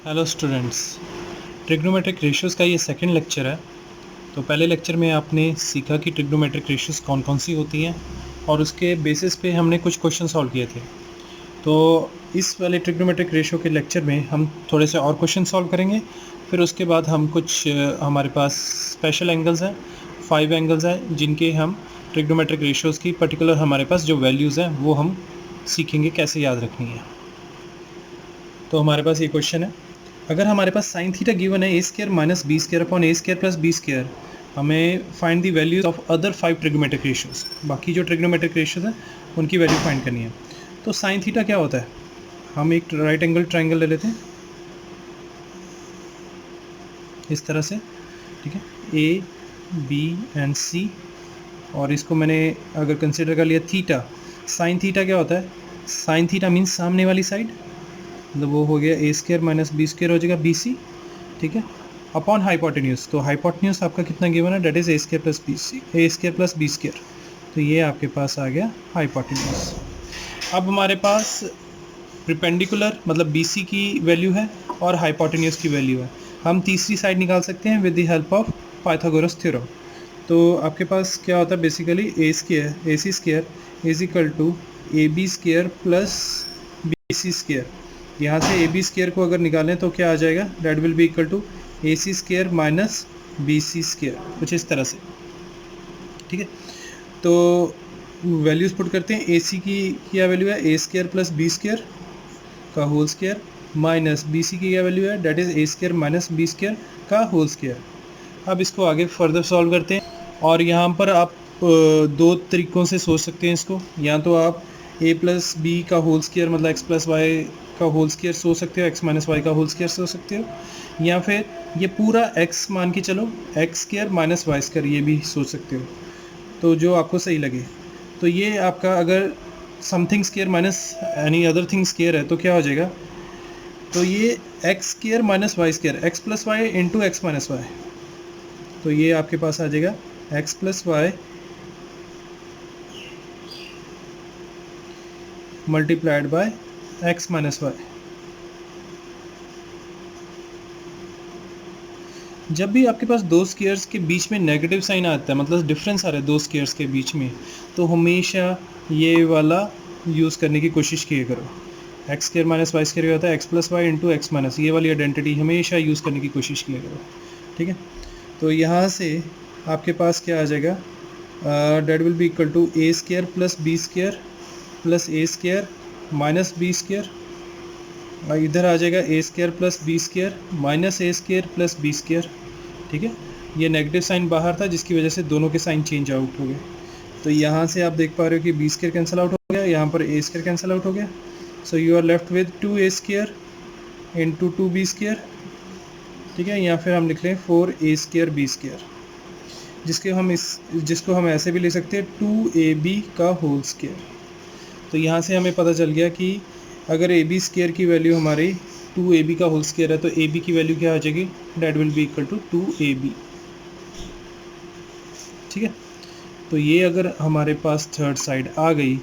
Hello students, trigonometric ratios का ये second lecture है। तो पहले लेक्चर में आपने सीखा कि ट्रिग्नोमेट्रिक रेशियोज़ कौन कौन सी होती हैं और उसके बेसिस पे हमने कुछ क्वेश्चन सॉल्व किए थे। तो इस वाले ट्रिग्नोमेट्रिक रेशियो के लेक्चर में हम थोड़े से और क्वेश्चन सॉल्व करेंगे। फिर उसके बाद हम कुछ हमारे पास स्पेशल एंगल्स हैं, 5 एंगल्स हैं जिनके हम ट्रिग्नोमेट्रिक रेशियोज़ की पर्टिकुलर हमारे पास जो वैल्यूज़ हैं वो हम सीखेंगे कैसे याद रखनी है। तो हमारे पास ये क्वेश्चन है, अगर हमारे पास साइन थीटा गिवन है a square minus b square upon a square plus b square, हमें find the values of other 5 trigonometric ratios, बाकी जो ट्रिग्नोमेट्रिक रेशियोज हैं उनकी वैल्यू फाइंड करनी है। तो साइन थीटा क्या होता है, हम एक राइट एंगल ट्राइंगल ले लेते हैं इस तरह से, ठीक है, ए बी एंड सी, और इसको मैंने अगर कंसिडर कर लिया थीटा, साइन थीटा क्या होता है, साइन थीटा मीन्स सामने वाली साइड, मतलब वो हो गया ए स्क्र माइनस बी स्क्र हो जाएगा बी सी, ठीक है, अपॉन हाइपोटेन्यूज। तो हाइपोटेन्यूज आपका कितना गिवन है, that is a square plus b c, a square plus b square. तो ये आपके पास आ गया हाइपोटेन्यूज। अब हमारे पास परपेंडिकुलर मतलब बी सी की वैल्यू है और हाइपोटेन्यूज की वैल्यू है। हम तीसरी साइड निकाल सकते हैं with the help of Pythagoras theorem. तो आपके पास क्या होता है, basically a square a c square is equal to a b square plus b c square. यहाँ से ए बी स्क्र को अगर निकालें तो क्या आ जाएगा, that will be equal to a c square minus b c square, कुछ इस तरह से, ठीक है। तो वैल्यूज़ पुट करते हैं, ए सी की क्या वैल्यू है, a square plus b square का whole square minus b c की क्या वैल्यू है, that is a square minus b square का होल स्क्र। अब इसको आगे फर्दर सॉल्व करते हैं, और यहाँ पर आप दो तरीक़ों से सोच सकते हैं इसको। या तो आप a प्लस बी का होल स्क्वायर मतलब x प्लस वाई का होल स्क्वायर सोच सकते हो, x माइनस वाई का होल स्क्वायर सोच सकते हो, या फिर ये पूरा x मान के चलो x square minus y square ये भी सोच सकते हो, तो जो आपको सही लगे। तो ये आपका अगर something square minus any other thing square है तो क्या हो जाएगा, तो ये x square minus y square, x plus y into x minus y, तो ये आपके पास आ जाएगा x plus y multiplied by x minus y. जब भी आपके पास दो स्क्वायर्स के बीच में नेगेटिव साइन आता है, मतलब डिफरेंस आ रहा है दो स्क्वायर्स के बीच में, तो हमेशा ये वाला यूज़ करने की कोशिश किया करो। X square minus y square होता है x plus y into x minus, ये वाली आइडेंटिटी हमेशा यूज़ करने की कोशिश किया करो, ठीक है। तो यहाँ से आपके पास क्या आ जाएगा, that will be equal to a square plus b square plus a square minus b square, इधर आ जाएगा a square plus b square minus a square plus b square, ठीक है। ये नेगेटिव साइन बाहर था जिसकी वजह से दोनों के साइन चेंज आउट हो गए। तो यहाँ से आप देख पा रहे हो कि बी स्क्वायर कैंसिल आउट हो गया, यहाँ पर ए स्क्वायर कैंसिल आउट हो गया, so you are left with 2 a square into 2 b square, ठीक है। या फिर हम लिख लें 4 ए स्क्वायर बी स्क्वायर, जिसको हम ऐसे भी ले सकते हैं 2 ए बी का होल स्क्वायर। तो यहाँ से हमें पता चल गया कि अगर ए बी स्क्वायर की वैल्यू हमारी 2 ए बी का होल स्क्वायर है तो ए बी की वैल्यू क्या आ जाएगी, that will be equal to 2 a b, ठीक है। तो ये अगर हमारे पास थर्ड साइड आ गई,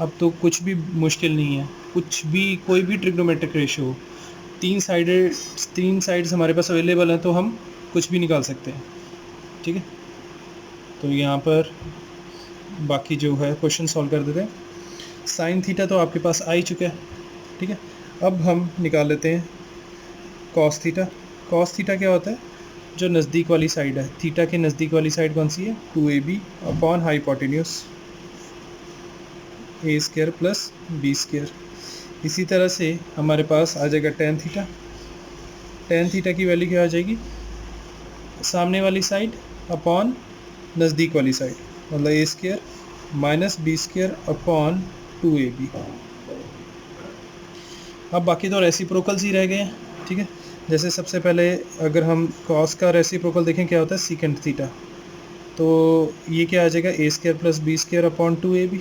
अब तो कुछ भी मुश्किल नहीं है, कुछ भी कोई भी ट्रिग्नोमेट्रिक रेशियो, तीन साइड्स हमारे पास अवेलेबल हैं तो हम कुछ भी निकाल सकते हैं, ठीक है। तो यहाँ पर बाकी जो है क्वेश्चन सॉल्व कर देते हैं। साइन थीटा तो आपके पास आ ही चुका है, ठीक है। अब हम निकाल लेते हैं कॉस थीटा। कॉस थीटा क्या होता है, जो नज़दीक वाली साइड है, थीटा के नज़दीक वाली साइड कौन सी है, 2ab upon hypotenuse a square plus b square. इसी तरह से हमारे पास आ जाएगा टेन थीटा। टेन थीटा की वैल्यू क्या आ जाएगी, सामने वाली साइड अपॉन नज़दीक वाली साइड, मतलब a square minus b square upon 2ab। अब बाकी तो रेसिप्रोकल्स ही रह गए हैं, ठीक है। जैसे सबसे पहले अगर हम कॉस का रेसिप्रोकल देखें क्या होता है, सीकेंट थीटा, तो ये क्या आ जाएगा a square plus b square upon 2ab।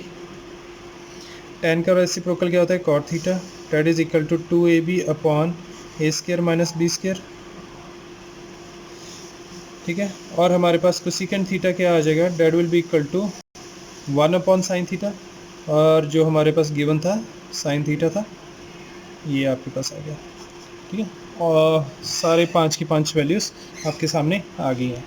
Tan का रेसिप्रोकल क्या होता है, cot theta, that is equal to 2ab upon a square minus b square, ठीक है। और हमारे पास कोसेकेंट थीटा क्या आ जाएगा, that will be equal to 1 upon sine theta, और जो हमारे पास गिवन था साइन थीटा था, ये आपके पास आ गया। ठीक है, और सारे 5 की 5 वैल्यूज़ आपके सामने आ गई हैं।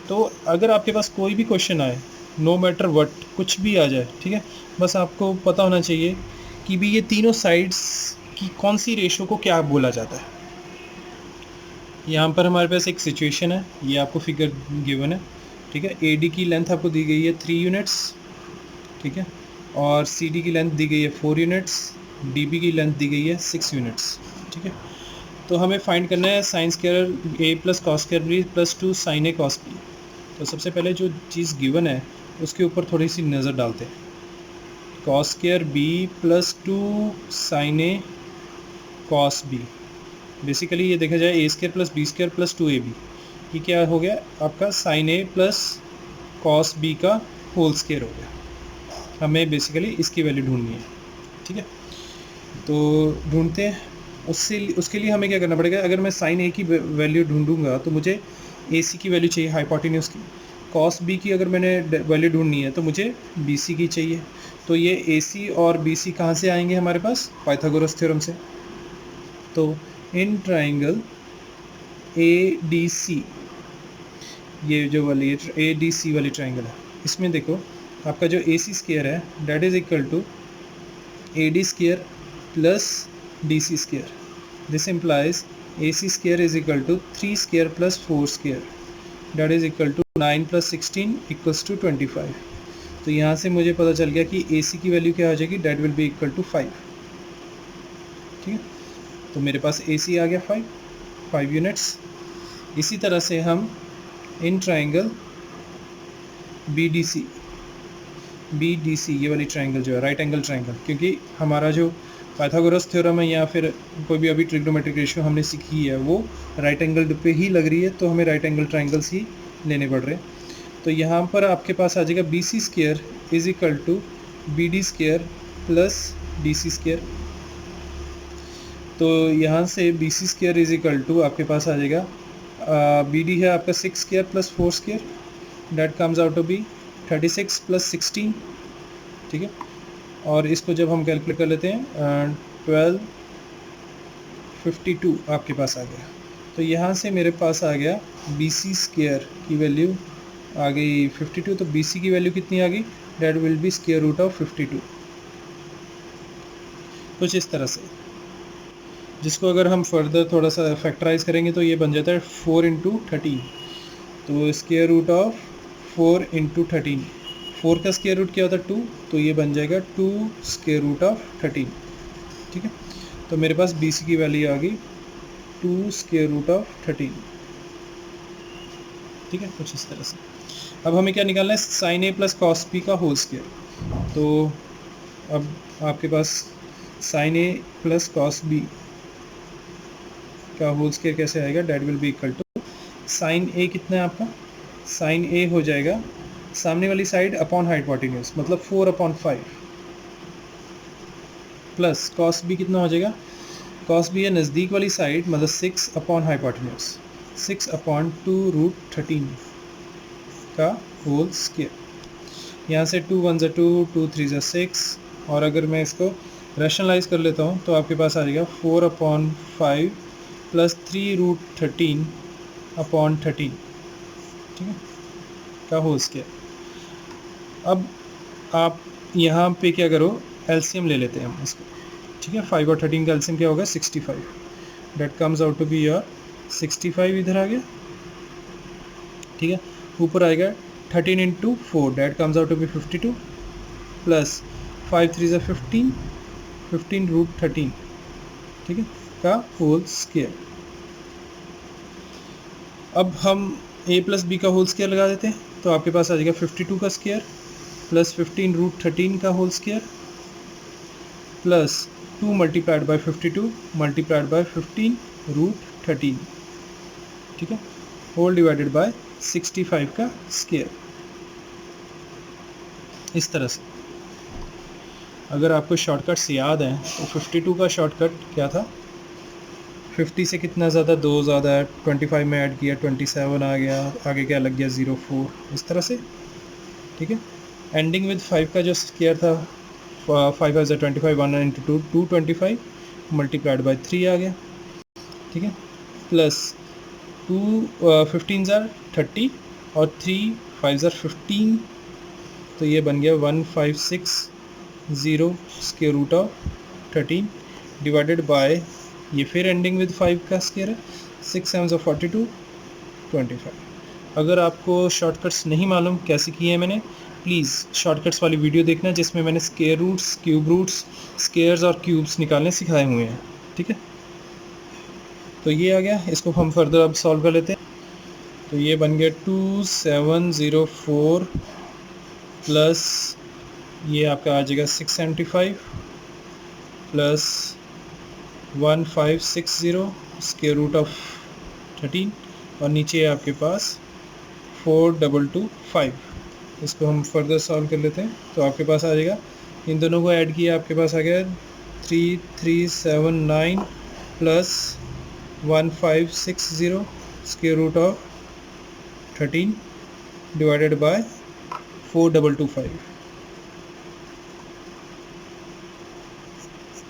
तो अगर आपके पास कोई भी क्वेश्चन आए, नो मैटर वट, कुछ भी आ जाए, ठीक है, बस आपको पता होना चाहिए कि भी ये तीनों साइड्स की कौन सी रेशो को क्या बोला जाता है। यहाँ पर हमारे पास एक सिचुएशन है, ये आपको फिगर गिवन है, ठीक है। AD की लेंथ आपको दी गई है 3 यूनिट्स, ठीक है, और CD की लेंथ दी गई है 4 यूनिट्स, DB की लेंथ दी गई है 6 यूनिट्स, ठीक है। तो हमें फाइंड करना है sine square A plus cos square B plus 2 sine A cos B। तो सबसे पहले जो चीज़ गिवन है उसके ऊपर थोड़ी सी नज़र डालते हैं। Cos square B plus 2 sine A cos B, basically ये देखा जाए A square plus B square plus 2AB, ये क्या हो गया आपका sine A plus cos B का होल स्क्वायर हो गया। हमें बेसिकली इसकी वैल्यू ढूंढनी है, ठीक है। तो ढूंढते हैं, उसके लिए हमें क्या करना पड़ेगा, अगर मैं साइन A की वैल्यू ढूंढूंगा तो मुझे AC की वैल्यू चाहिए हाइपोटेन्यूज की, कॉस B की अगर मैंने वैल्यू ढूंढनी है तो मुझे BC की चाहिए। तो ये AC और BC कहाँ से आएंगे हमारे पास, पाइथागोरस थ्योरम से। तो इन ट्राइंगल ADC, ये जो वाली ADC वाली ट्राइंगल है, इसमें देखो आपका जो AC स्क्वायर है that is equal to AD square plus DC square. This implies AC square is equal to 3 square plus 4 square, that is equal to 9 plus 16 equals to 25। तो यहाँ से मुझे पता चल गया कि AC की वैल्यू क्या हो जाएगी, that will be equal to 5, ठीक है। तो मेरे पास AC आ गया 5 यूनिट्स। इसी तरह से हम इन ट्राइंगल BDC ये वाली ट्राइंगल जो है राइट एंगल ट्राइंगल, क्योंकि हमारा जो पाइथागोरस थ्योरम है या फिर कोई भी अभी ट्रिग्नोमेट्रिक रेशियो हमने सीखी है वो राइट एंगल पे ही लग रही है, तो हमें राइट एंगल ट्राइंगल्स ही लेने पड़ रहे हैं। तो यहाँ पर आपके पास आ जाएगा BC square is equal to BD square plus DC square. तो यहाँ से BC square is equal to आपके पास आ जाएगा BD है आपका 6 square plus 4 square, that comes out to be 36 plus 16, ठीक है। और इसको जब हम कैलकुलेट कर लेते हैं 1252 आपके पास आ गया। तो यहाँ से मेरे पास आ गया BC स्क्वायर की वैल्यू आ गई 52, तो BC की वैल्यू कितनी आ गई, that will be square root of 52, कुछ इस तरह से। जिसको अगर हम फर्दर थोड़ा सा फैक्टराइज करेंगे तो ये बन जाता है 4 इंटू 13, तो स्क्वायर रूट ऑफ 4 इंटू 13, 4 का स्क्वायर रूट क्या होता है 2, तो ये बन जाएगा 2 स्क्वायर रूट ऑफ 13, ठीक है। तो मेरे पास BC की वैल्यू आ गई 2 स्क्वायर रूट ऑफ 13, ठीक है, कुछ इस तरह से। अब हमें क्या निकालना है, sine A plus cos B का होल स्क्वायर। तो अब आपके पास sine A plus cos B का होल स्क्वायर कैसे आएगा, that will be equal to sine A कितना है आपका, साइन A हो जाएगा सामने वाली साइड अपॉन हाइपोटेन्यूज, मतलब 4/5 प्लस कॉस B कितना हो जाएगा, कॉस B है नज़दीक वाली साइड, मतलब 6 अपॉन हाइपोटेन्यूज, 6/2√13 का होल स्क्वायर। यहाँ से 2 1 2, 2 3 6, और अगर मैं इसको रैशनलाइज कर लेता हूँ तो आपके पास आ जाएगा 4/5 प्लस 3√13/13, ठीक है, का होल स्क्वायर। अब आप यहाँ पे क्या करो, एलसीएम ले लेते हैं हम इसको, ठीक है। 5 और 13 का एलसीएम क्या होगा 65, that comes out to be your 65 इधर आ गया, ठीक है। ऊपर आएगा 13 into 4, that comes out to be 52 plus 5 3 ज़ा 15, 15√13, ठीक है, का होल स्क्वायर। अब हम A प्लस B का होल स्क्वायर लगा देते हैं, तो आपके पास आ जाएगा 52 का स्क्वायर प्लस 15√13 का whole square plus 2 multiplied by 52 multiplied by 15√13, ठीक है, होल डिवाइडेड बाय 65 का स्क्वायर। इस तरह से अगर आपको शॉर्टकट्स याद हैं तो 52 का शॉर्टकट क्या था, 50 से कितना ज़्यादा 2 ज़्यादा है, 25 में ऐड किया 27 आ गया, आगे क्या लग गया 04, इस तरह से, ठीक है। एंडिंग विद 5 का जो स्क्वायर था 5 25 1 इंटू 2 225 मल्टीप्लाइड बाई 3 आ गया, ठीक है, प्लस 15 ज़ार 30 और 3 5 ज़ार 15, तो ये बन गया 1560 square root of 13 divided by, ये फिर एंडिंग विद 5 का स्क्वायर है, 6 7 42 25। अगर आपको शॉर्टकट्स नहीं मालूम कैसे किए हैं मैंने, प्लीज़ शॉर्टकट्स वाली वीडियो देखना जिसमें मैंने square roots, cube roots, squares और क्यूब्स निकालने सिखाए हुए हैं। ठीक है, तो ये आ गया, इसको हम फर्दर अब सॉल्व कर लेते हैं। तो ये बन गया 2704 प्लस ये आपका आ जाएगा 675 प्लस 1560 स्क्वायर रूट ऑफ 13 और नीचे आपके पास 4225। इसको हम फर्दर सॉल्व कर लेते हैं। तो आपके पास आ जाएगा, इन दोनों को ऐड किया आपके पास आ गया 3379 प्लस 1560 square root of 13 divided by 4225।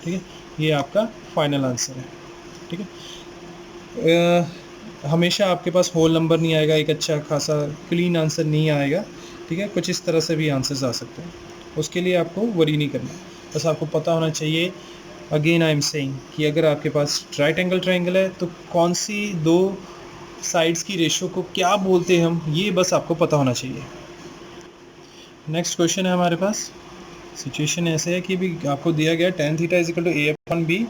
ठीक है, ये आपका फाइनल आंसर है। ठीक है, हमेशा आपके पास होल नंबर नहीं आएगा, एक अच्छा खासा क्लीन आंसर नहीं आएगा। ठीक है, कुछ इस तरह से भी आंसर्स आ सकते हैं, उसके लिए आपको वरी नहीं करना, बस आपको पता होना चाहिए। अगेन आई एम सेइंग कि अगर आपके पास राइट एंगल ट्रायंगल है तो कौन सी दो साइड्स की रेशो को क्या बोलते हैं हम, ये बस आपको पता होना चाहिए। नेक्स्ट क्वेश्चन है हमारे पास। सिचुएशन ऐसे है कि भी आपको दिया गया tan theta is equal to a upon b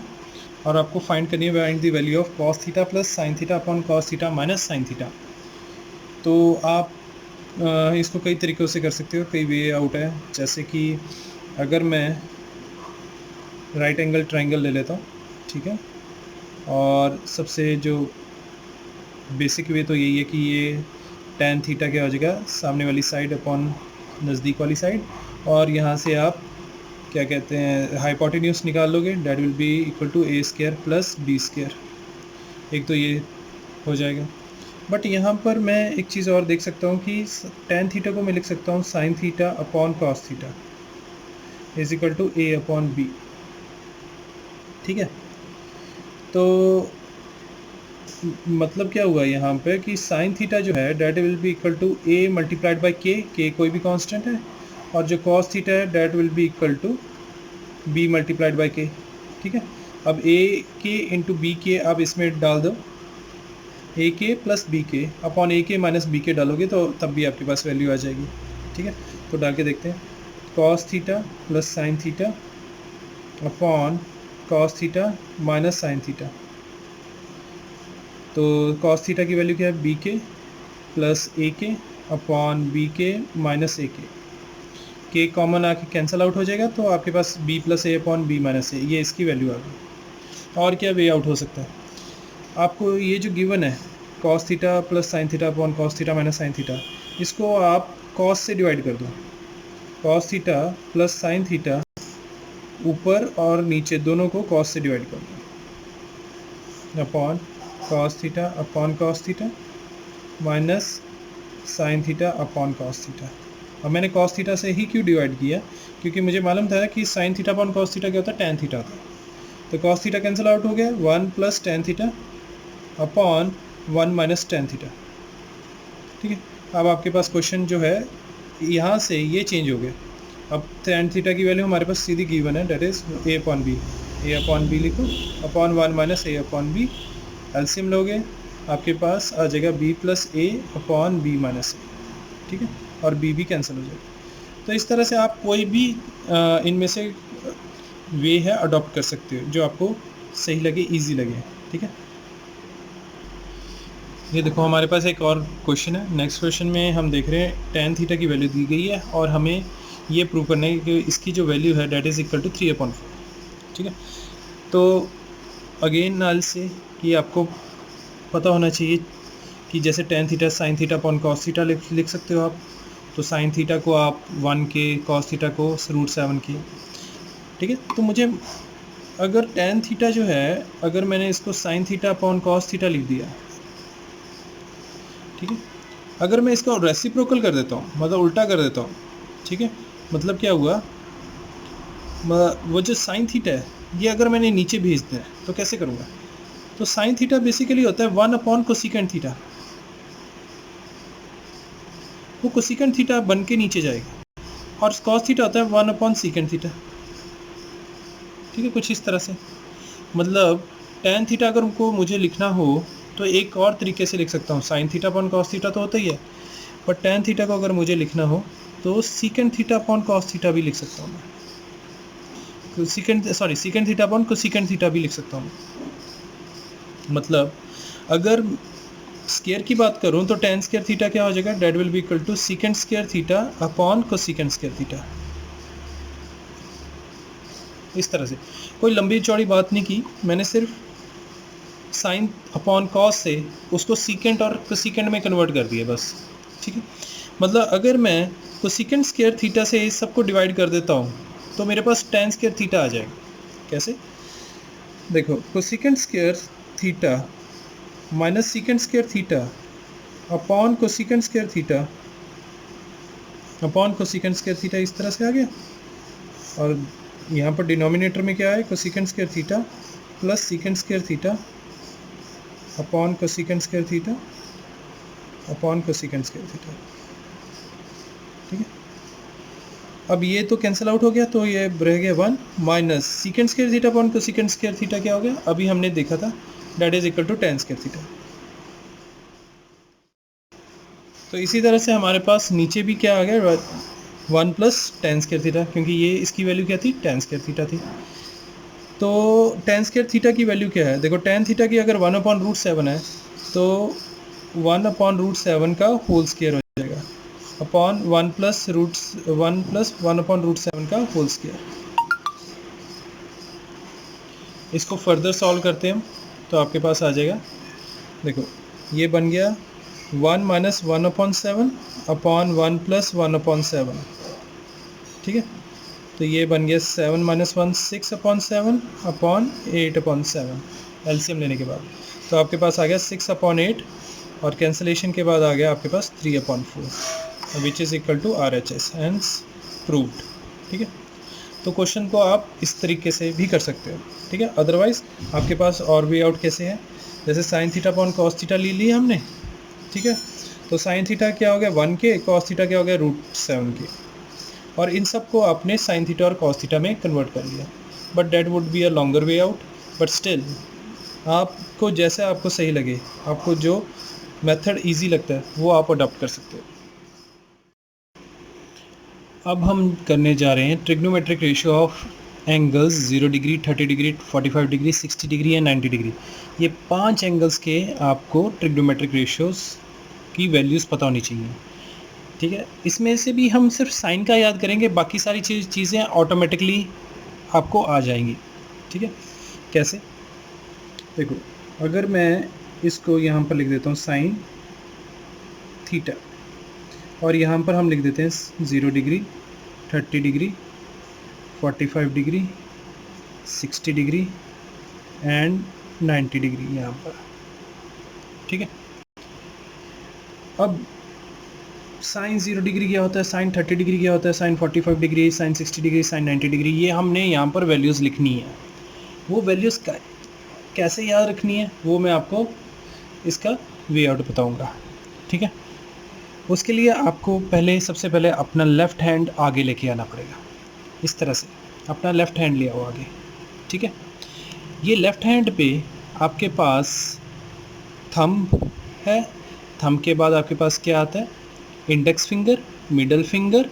और आपको फाइंड करनी है find the value of cos theta plus sin theta upon cos theta minus sin theta. तो आप इसको कई तरीक़ों से कर सकते हो, कई वे आउट है। जैसे कि अगर मैं राइट एंगल ट्रायंगल ले लेता हूँ, ठीक है, और सबसे जो बेसिक वे तो यही है कि ये tan थीटा क्या हो जाएगा, सामने वाली साइड अपॉन नज़दीक वाली साइड, और यहाँ से आप क्या कहते हैं हाइपोटेन्यूज निकाल लोगे, that will be equal to a square plus b square. एक तो ये हो जाएगा। बट यहाँ पर मैं एक चीज़ और देख सकता हूँ कि tan थीटा को मैं लिख सकता हूँ sin theta upon cos theta is equal to a upon b। ठीक है, तो मतलब क्या हुआ यहाँ पे कि sin थीटा जो है that will be equal to a multiplied by k कोई भी कांस्टेंट है, और जो cos थीटा है that will be equal to b multiplied by k। ठीक है, अब a k इंटू बी के आप इसमें डाल दो, ए के प्लस बी के अपॉन ए के माइनस बी के डालोगे तो तब भी आपके पास वैल्यू आ जाएगी। ठीक है, तो डाल के देखते हैं, cos theta plus sine theta upon cos theta minus sine theta. तो cos थीटा की वैल्यू क्या है, बी के प्लस ए के अपॉन बी के माइनस ए के कॉमन आके कैंसिल आउट हो जाएगा, तो आपके पास b प्लस ए अपॉन बी माइनस ए, ये इसकी वैल्यू आ गई। और क्या वे आउट हो सकता है, आपको ये जो गिवन है cos theta plus sine theta upon cos theta minus sine theta, इसको आप cos से डिवाइड कर दो, cos theta plus sine theta ऊपर और नीचे दोनों को cos से डिवाइड कर दो upon cos theta upon cos theta minus sine theta upon cos theta. अब मैंने cos थीटा से ही क्यों डिवाइड किया, क्योंकि मुझे मालूम था कि sine theta upon cos theta क्या होता है, tan थीटा था। तो cos थीटा कैंसिल आउट हो गया, 1 plus tan theta upon 1 minus tan theta. ठीक है, अब आपके पास क्वेश्चन जो है यहाँ से ये चेंज हो गया। अब tan थीटा की वैल्यू हमारे पास सीधी गिवन है, that is a upon b लिखो upon 1 minus a upon b, LCM लोगे आपके पास आ जाएगा b plus a upon b minus a। ठीक है, और b भी कैंसिल हो जाएगा। तो इस तरह से आप कोई भी इनमें से वे है अडॉप्ट कर सकते हो जो आपको सही लगे, इजी लगे। ठीक है, ये देखो हमारे पास एक और क्वेश्चन है। नेक्स्ट क्वेश्चन में हम देख रहे हैं tan थीटा की वैल्यू दी गई है और हमें ये प्रूव करना है कि इसकी जो वैल्यू है डेट इज़ इक्वल टू 3/4। ठीक है, तो अगेन नाल से कि आपको पता होना चाहिए कि जैसे tan theta sine theta upon cos theta लिख सकते हो आप, तो साइन थीटा को आप 1 के, cos थीटा को √7 के। ठीक है, तो मुझे अगर tan थीटा जो है, अगर मैंने इसको sine theta upon cos theta लिख दिया, ठीक है, अगर मैं इसका रेसिप्रोकल कर देता हूँ, मतलब उल्टा कर देता हूँ, ठीक है, मतलब क्या हुआ, वो जो साइन थीटा है ये अगर मैंने नीचे भेज दिया तो कैसे करूँगा, तो साइन थीटा बेसिकली होता है 1 अपॉन कोसिकेंट थीटा, वो कोसिकेंट थीटा बन के नीचे जाएगा, और कॉस थीटा होता है 1 अपॉन सीकेंट थीटा। ठीक है, कुछ इस तरह से। मतलब टेन थीटा अगर उनको मुझे लिखना हो तो एक और तरीके से लिख सकता हूँ, sine theta upon cos theta तो होता ही है, पर टेन थीटा को अगर मुझे लिखना हो तो secant theta upon cos theta भी लिख सकता हूँ मैं, secant theta upon cosecant theta भी लिख सकता हूँ। मतलब अगर स्केयर की बात करूँ तो टेन स्केयर थीटा क्या हो जाएगा, that will be equal to secant square theta upon cosecant square theta. इस तरह से कोई लंबी चौड़ी बात नहीं की मैंने, सिर्फ साइन अपॉन कॉस से उसको सीकेंट और कोसिकेंट में कन्वर्ट कर दिया बस। ठीक है, मतलब अगर मैं कोसिकेंट स्केयर थीटा से इस सबको डिवाइड कर देता हूँ तो मेरे पास टेन स्केयर थीटा आ जाएगा। कैसे, देखो cosecant square theta minus secant square theta upon cosecant square theta upon cosecant square theta, इस तरह से आ गया। और यहाँ पर डिनोमिनेटर में क्या है, cosecant square theta plus secant square theta upon cosecant square theta upon cosecant square theta. ठीक है, अब ये तो कैंसिल आउट हो गया, तो ये रह गया 1 minus secant square theta upon cosecant square theta क्या हो गया, अभी हमने देखा था, that is equal to tan square theta. तो इसी तरह से हमारे पास नीचे भी क्या आ गया, 1 प्लस टेन स्केयर थीटा, क्योंकि ये इसकी वैल्यू क्या थी, टेन स्केयर थीटा थी। तो टेन स्केयर थीटा की वैल्यू क्या है, देखो टेन थीटा की अगर 1 अपॉन रूट 7 है तो 1 अपॉन रूट 7 का होल स्केयर हो जाएगा अपॉन 1 प्लस 1 अपॉन रूट 7 का होल स्केयर। इसको फर्दर सॉल्व करते हैं हम, तो आपके पास आ जाएगा, देखो ये बन गया 1 minus 1 upon 7 upon 1 plus 1 upon 7। ठीक है, तो ये बन गया 7 minus 1 6 upon 7 upon 8 upon 7 LCM लेने के बाद, तो आपके पास आ गया 6 अपॉन 8, और कैंसलेशन के बाद आ गया आपके पास 3 upon 4 which is equal to RHS, hence proved. ठीक है, तो क्वेश्चन को आप इस तरीके से भी कर सकते हो। ठीक है, अदरवाइज आपके पास और वे आउट कैसे है, जैसे sine theta upon cos theta ले ली हमने। ठीक है, तो साइन थीटा क्या हो गया 1 के, कॉस थीटा क्या हो गया रूट 7 के, और इन सब को आपने साइन थीटा और कॉस थीटा में कन्वर्ट कर लिया। But that would be a longer way out, but still आपको जैसे आपको सही लगे, आपको जो मेथड इजी लगता है वो आप अडॉप्ट कर सकते हो। अब हम करने जा रहे हैं trigonometric ratio of angles 0 degree, 30 degree, 45 degree, 60 degree and 90 degree. ये 5 एंगल्स के आपको ट्रिग्नोमेट्रिक रेशियोज़ की वैल्यूज़ पता होनी चाहिए। ठीक है, इसमें से भी हम सिर्फ साइन का याद करेंगे, बाकी सारी चीज़ें ऑटोमेटिकली आपको आ जाएंगी। ठीक है, कैसे, देखो अगर मैं इसको यहाँ पर लिख देता हूँ साइन थीटा, और यहाँ पर हम लिख देते हैं 0 degree, 30 degree, 45 degree, 60 degree and 90 degree यहाँ पर। ठीक है, अब साइन 0 डिग्री क्या होता है, साइन 30 डिग्री क्या होता है, sine 45 degree, sine 60 degree, sine 90 degree, ये हमने यहाँ पर वैल्यूज़ लिखनी है। वो वैल्यूज़ कैसे याद रखनी है वो मैं आपको इसका वे आउट बताऊँगा। ठीक है, उसके लिए आपको सबसे पहले अपना लेफ़्ट हैंड आगे लेके आना पड़ेगा। इस तरह से अपना लेफ़्ट हैंड ले आओ आगे। ठीक है, ये लेफ़्ट हैंड पे आपके पास थंब है, थंब के बाद आपके पास क्या आता है, index finger, middle finger,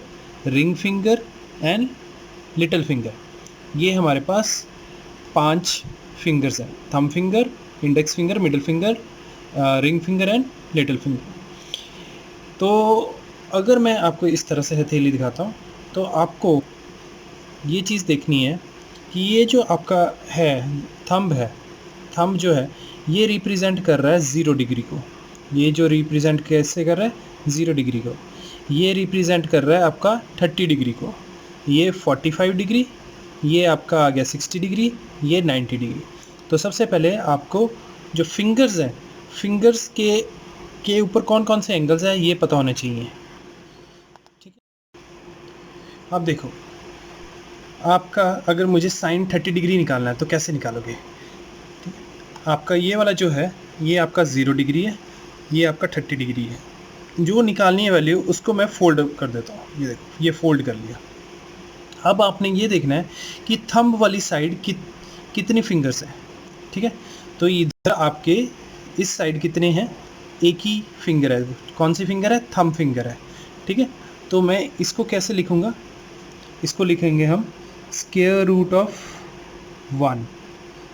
ring finger and little finger. ये हमारे पास 5 फिंगर्स हैं, thumb finger, index finger, middle finger, ring finger and little finger. तो अगर मैं आपको इस तरह से हथेली दिखाता हूँ तो आपको ये चीज़ देखनी है कि ये जो आपका है थंब है, थंब जो है ये रिप्रेजेंट कर रहा है 0 डिग्री को। ये जो रिप्रेजेंट कैसे कर रहा है 0 डिग्री को, ये रिप्रेजेंट कर रहा है आपका 30 डिग्री को, ये 45 डिग्री, ये आपका आ गया 60 डिग्री, ये 90 डिग्री। तो सबसे पहले आपको जो फिंगर्स हैं, फिंगर्स के ऊपर कौन कौन से एंगल्स हैं ये पता होने चाहिए। ठीक है, अब देखो आपका अगर मुझे साइन 30 डिग्री निकालना है तो कैसे निकालोगे। आपका ये वाला जो है ये आपका 0 डिग्री है, ये आपका 30 डिग्री है। जो निकालनी है वैल्यू उसको मैं फोल्ड कर देता हूँ, ये देखो ये फोल्ड कर लिया। अब आपने ये देखना है कि थंब वाली साइड कितनी फिंगर्स है, ठीक है। तो इधर आपके इस साइड कितने हैं, एक ही फिंगर है। कौन सी फिंगर है, थंब फिंगर है, ठीक है। तो मैं इसको कैसे लिखूँगा, इसको लिखेंगे हम स्क्वायर रूट ऑफ 1।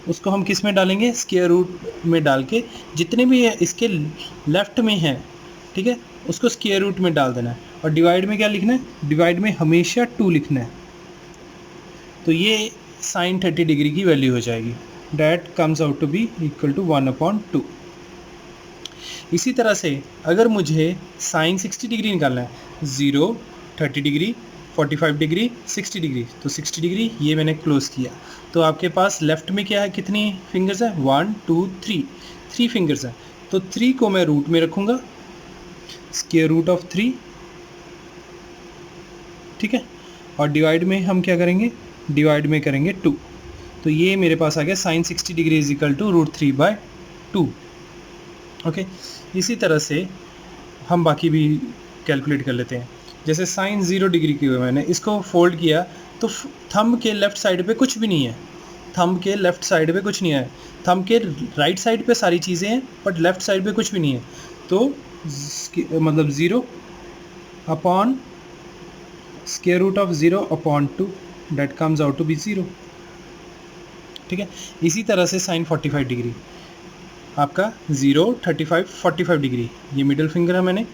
उसको हम किस में डालेंगे, स्क्वायर रूट में डाल के जितने भी इसके लेफ्ट में है, ठीक है, उसको स्क्वायर रूट में डाल देना है। और डिवाइड में क्या लिखना है, डिवाइड में हमेशा 2 लिखना है। तो ये साइन 30 डिग्री की वैल्यू हो जाएगी, that comes out to be equal to 1/2। इसी तरह से अगर मुझे साइन 60 डिग्री निकालना है, 0, 30 डिग्री, 45 डिग्री, 60 डिग्री, तो 60 डिग्री ये मैंने क्लोज किया। तो आपके पास लेफ्ट में क्या है, कितनी फिंगर्स है, 1 2 3 फिंगर्स है। तो 3 को मैं रूट में रखूँगा, स्क्वायर रूट ऑफ 3, ठीक है। और डिवाइड में हम क्या करेंगे, डिवाइड में करेंगे 2। तो ये मेरे पास आ गया sine 60 degree is equal to √3/2। Okay, इसी तरह से हम बाकी भी कैलकुलेट कर लेते हैं। जैसे साइन 0 डिग्री की हुई, मैंने इसको फोल्ड किया तो थंब के लेफ़्ट साइड पे कुछ भी नहीं है, थंब के लेफ़्ट साइड पे कुछ नहीं है, थंब के राइट साइड पे सारी चीज़ें हैं बट लेफ़्ट साइड पे कुछ भी नहीं है। तो मतलब 0 upon square root of 0/2, that comes out to be 0, ठीक है। इसी तरह से साइन 45 डिग्री आपका 0, 35, 45 डिग्री, ये मिडिल फिंगर है मैंने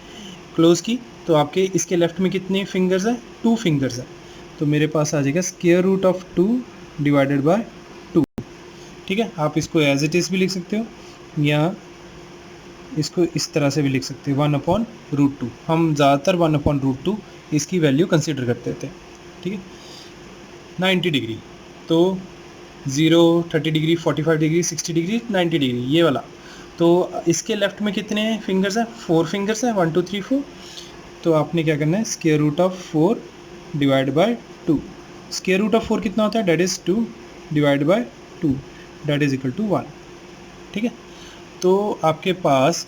क्लोज की। तो आपके इसके लेफ्ट में कितने फिंगर्स हैं, 2 फिंगर्स हैं। तो मेरे पास आ जाएगा square root of 2 divided by 2, ठीक है। आप इसको एज इट इज़ भी लिख सकते हो या इसको इस तरह से भी लिख सकते हो, 1/√2। हम ज़्यादातर 1/√2 इसकी वैल्यू कंसिडर करते थे, ठीक है। 90 डिग्री, तो 0, 30 डिग्री, 45 डिग्री, 60 डिग्री, 90 डिग्री, ये वाला। तो इसके लेफ्ट में कितने फिंगर्स हैं, 4 फिंगर्स हैं, 1 2 3 4। तो आपने क्या करना है, square root of 4 divide by 2। Square root of 4 कितना होता है, that is 2 divide by 2, that is equal to 1, ठीक है। तो आपके पास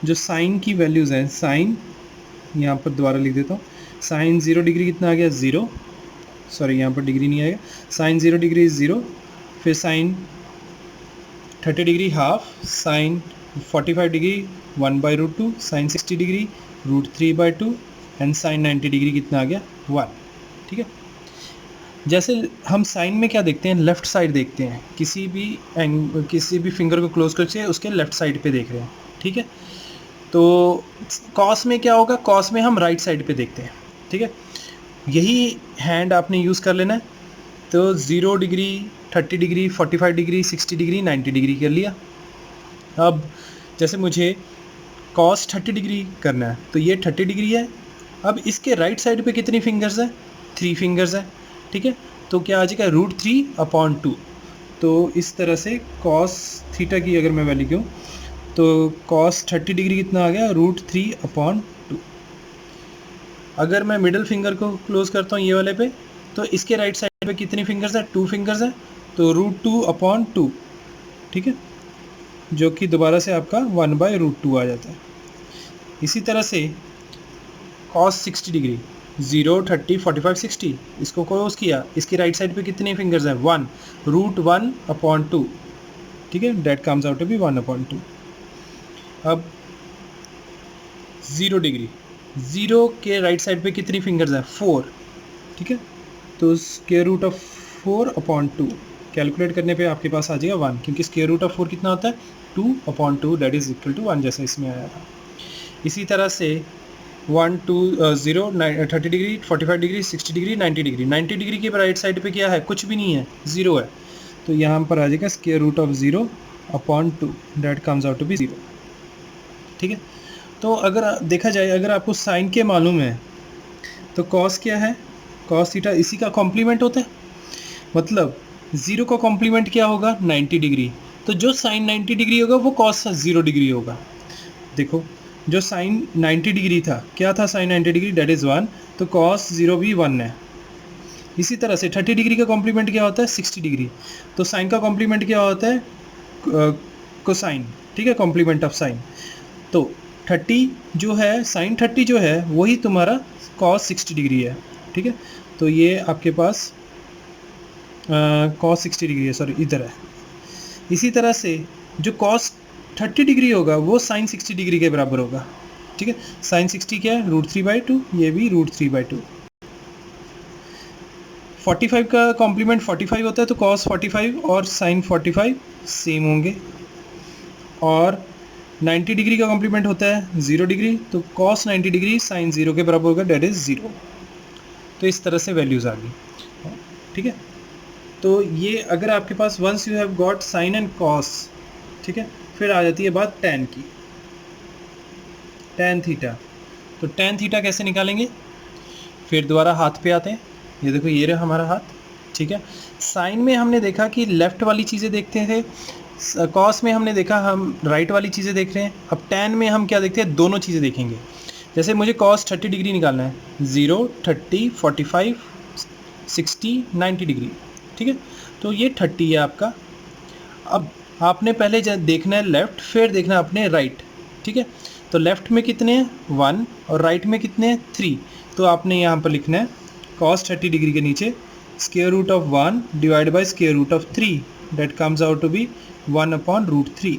जो साइन की वैल्यूज़ हैं, साइन यहाँ पर दोबारा लिख देता हूँ, साइन 0 डिग्री कितना आ गया, 0, सॉरी यहाँ पर डिग्री नहीं आएगा, साइन 0 डिग्री इज़ 0, फिर sine 30 degree half, sine 45 degree 1/√2, sine 60 degree √3/2 and sine 90 degree कितना आ गया, 1, ठीक है। जैसे हम साइन में क्या देखते हैं, लेफ़्ट साइड देखते हैं, किसी भी फिंगर को क्लोज करके उसके लेफ़्ट साइड पे देख रहे हैं, ठीक है। तो कॉस में क्या होगा, कॉस में हम राइट साइड पे देखते हैं, ठीक है। यही हैंड आपने यूज़ कर लेना है। तो 0 degree, 30 degree, 45 degree, 60 degree, 90 degree कर लिया। अब जैसे मुझे कॉस 30 डिग्री करना है, तो ये 30 डिग्री है। अब इसके राइट साइड पे कितनी फिंगर्स है, 3 फिंगर्स है, ठीक है। तो क्या आ जाएगा, √3/2। तो इस तरह से कॉस थीटा की अगर मैं वैल्यू दूँ तो कॉस 30 डिग्री कितना आ गया, √3/2। अगर मैं मिडिल फिंगर को क्लोज करता हूँ ये वाले पे, तो इसके राइट साइड पे कितनी फिंगर्स है, 2 फिंगर्स है, तो √2/2, ठीक है, जो कि दोबारा से आपका 1/√2 आ जाता है। इसी तरह से कॉस 60 डिग्री, 0, 30, 45, 60, इसको क्लोज किया, इसकी राइट साइड पे कितने फिंगर्स हैं, 1, √1/2, ठीक है, that comes out to be 1/2। अब 0 डिग्री, 0 के राइट साइड पे कितनी फिंगर्स हैं, 4, ठीक है। तो स्क्वायर रूट ऑफ 4/2 कैलकुलेट करने पे आपके पास आ जाएगा 1, क्योंकि स्क्वायर रूट ऑफ 4 कितना होता है, 2/2, डेट इज़ इक्वल टू 1, जैसा इसमें आया था। इसी तरह से 1 2 0 30 degree, 45 degree, 60 degree, 90 degree, 90 degree के राइट साइड पे क्या है, कुछ भी नहीं है, 0 है। तो यहाँ पर आ जाएगा square root of 0/2, that comes out to be 0, ठीक है। तो अगर देखा जाए, अगर आपको साइन के मालूम है तो कॉस क्या है, कॉस थीटा इसी का कॉम्प्लीमेंट होता है। मतलब 0 का कॉम्प्लीमेंट क्या होगा, 90 डिग्री। तो जो साइन 90 डिग्री होगा वो कॉस 0 डिग्री होगा। देखो जो साइन 90 डिग्री था, क्या था साइन 90 डिग्री, डेट इज़ 1, तो कॉस 0 भी 1 है। इसी तरह से 30 डिग्री का कॉम्प्लीमेंट क्या होता है, 60 डिग्री। तो साइन का कॉम्प्लीमेंट क्या होता है, कोसाइन, ठीक है, कॉम्प्लीमेंट ऑफ साइन। तो 30 जो है, साइन 30 जो है वही तुम्हारा कॉस 60 डिग्री है, ठीक है। तो ये आपके पास कॉस 60 डिग्री है, सॉरी इधर है। इसी तरह से जो कॉस 30 डिग्री होगा वो साइन 60 डिग्री के बराबर होगा, ठीक है। साइन 60 क्या है, √3/2, ये भी √3/2। 45 का कॉम्प्लीमेंट 45 होता है, तो कॉस 45 और साइन 45 सेम होंगे। और 90 डिग्री का कॉम्प्लीमेंट होता है 0 डिग्री, तो कॉस 90 डिग्री साइन 0 के बराबर होगा, डेट इज़ 0। तो इस तरह से वैल्यूज़ आ गई, ठीक है। तो ये अगर आपके पास once you have got sine and cos, ठीक है, फिर आ जाती है बात टैन की, टैन थीटा। तो टैन थीटा कैसे निकालेंगे, फिर दोबारा हाथ पे आते हैं। ये देखो ये रहा हमारा हाथ, ठीक है। साइन में हमने देखा कि लेफ़्ट वाली चीज़ें देखते थे, कॉस में हमने देखा हम राइट वाली चीज़ें देख रहे हैं। अब टैन में हम क्या देखते हैं, दोनों चीज़ें देखेंगे। जैसे मुझे कॉस 30 डिग्री निकालना है, 0, 30, 45, 60, 90 डिग्री, ठीक है। तो ये 30 है आपका। अब आपने पहले देखना है लेफ़्ट, फिर देखना है अपने राइट, ठीक है। तो लेफ़्ट में कितने हैं 1 और राइट में कितने हैं 3। तो आपने यहाँ पर लिखना है cos 30 डिग्री के नीचे square root of 1 divide by square root of 3, that comes out to be 1/√3,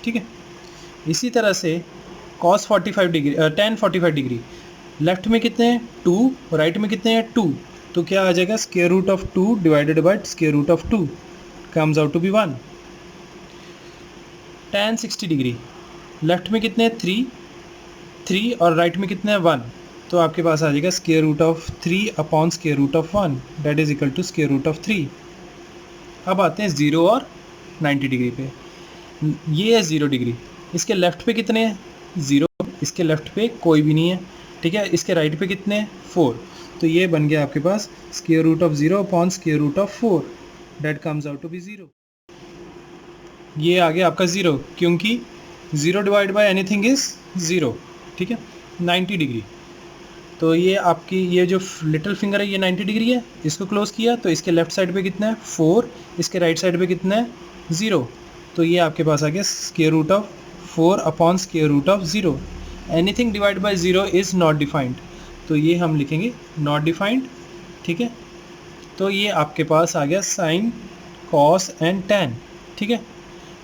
ठीक है। इसी तरह से cos 45 degree tan 45 degree, left में कितने हैं 2, राइट में कितने हैं 2, तो क्या आ जाएगा square root of 2 divided by square root of 2, comes out to be 1। tan 60 degree, left में कितने हैं 3 और राइट में कितने हैं 1, तो आपके पास आ जाएगा square root of 3 upon square root of 1, that is equal to square root of 3। अब आते हैं 0 और 90 डिग्री पे। ये है 0 डिग्री, इसके लेफ़्ट पे कितने हैं 0, इसके लेफ़्ट पे कोई भी नहीं है, ठीक है। इसके राइट पे कितने हैं 4, तो ये बन गया आपके पास square root of 0 upon square root of 4, that comes out to be 0। ये आ गया आपका 0, क्योंकि 0 डिवाइड बाय एनीथिंग इज़ 0, ठीक है। 90 डिग्री, तो ये आपकी ये जो लिटिल फिंगर है ये 90 डिग्री है, इसको क्लोज किया तो इसके लेफ्ट साइड पे कितना है 4, इसके राइट साइड पे कितना है 0, तो ये आपके पास आ गया square root of 4 upon square root of 0। Anything divide by 0 is not defined, तो ये हम लिखेंगे नॉट डिफाइंड, ठीक है। तो ये आपके पास आ गया साइन, कॉस एंड टैन, ठीक है।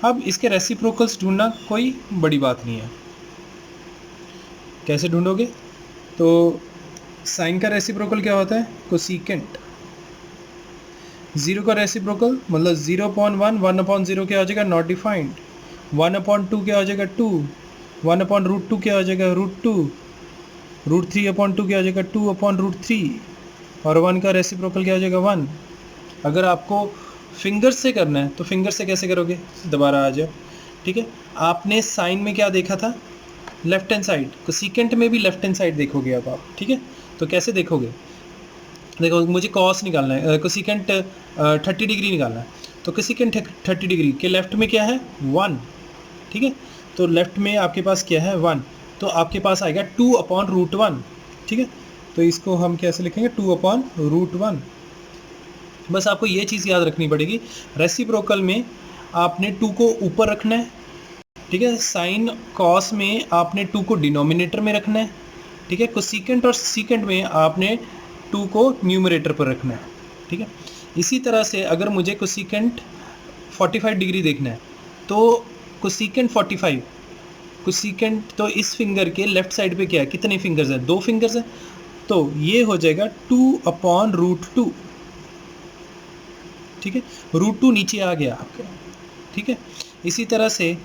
अब इसके रेसिप्रोकल्स ढूंढना कोई बड़ी बात नहीं है। कैसे ढूंढोगे, तो साइन का रेसिप्रोकल क्या होता है कोसिकेंट, 0 का रेसिप्रोकल मतलब 0/1, 1/0 क्या हो जाएगा नॉट डिफाइंड, 1/2 क्या हो जाएगा 2, 1/√2 क्या हो जाएगा √2, √3/2 क्या हो जाएगा 2/√3, और 1 का रेसिप्रोकल क्या हो जाएगा 1। अगर आपको फिंगर से करना है तो फिंगर से कैसे करोगे, दोबारा आ जाओ, ठीक है। आपने साइन में क्या देखा था लेफ्ट हैंड साइड, कोसिकेंट में भी लेफ्ट हैंड साइड देखोगे अब आप, ठीक है। तो कैसे देखोगे, देखो मुझे कॉस निकालना है, कोसिकेंट 30 डिग्री निकालना है, तो कोसिकेंट 30 डिग्री के लेफ्ट में क्या है 1, ठीक है। तो लेफ्ट में आपके पास क्या है 1, तो आपके पास आएगा 2/√1, ठीक है। तो इसको हम कैसे लिखेंगे 2/√1। बस आपको ये चीज़ याद रखनी पड़ेगी, रेसिप्रोकल में आपने 2 को ऊपर रखना है, ठीक है। साइन कॉस में आपने 2 को डिनोमिनेटर में रखना है, ठीक है। कोसिकेंट और सीकेंट में आपने 2 को न्यूमरेटर पर रखना है, ठीक है। इसी तरह से अगर मुझे कोसिकेंट 45 डिग्री देखना है तो कोसिकेंट 45, कोसिकेंट तो इस फिंगर के लेफ्ट साइड पे क्या है, कितने फिंगर्स हैं 2 फिंगर्स हैं, तो ये हो जाएगा 2/√2, ठीक है। √2 नीचे आ गया आपका, ठीक है। इसी तरह से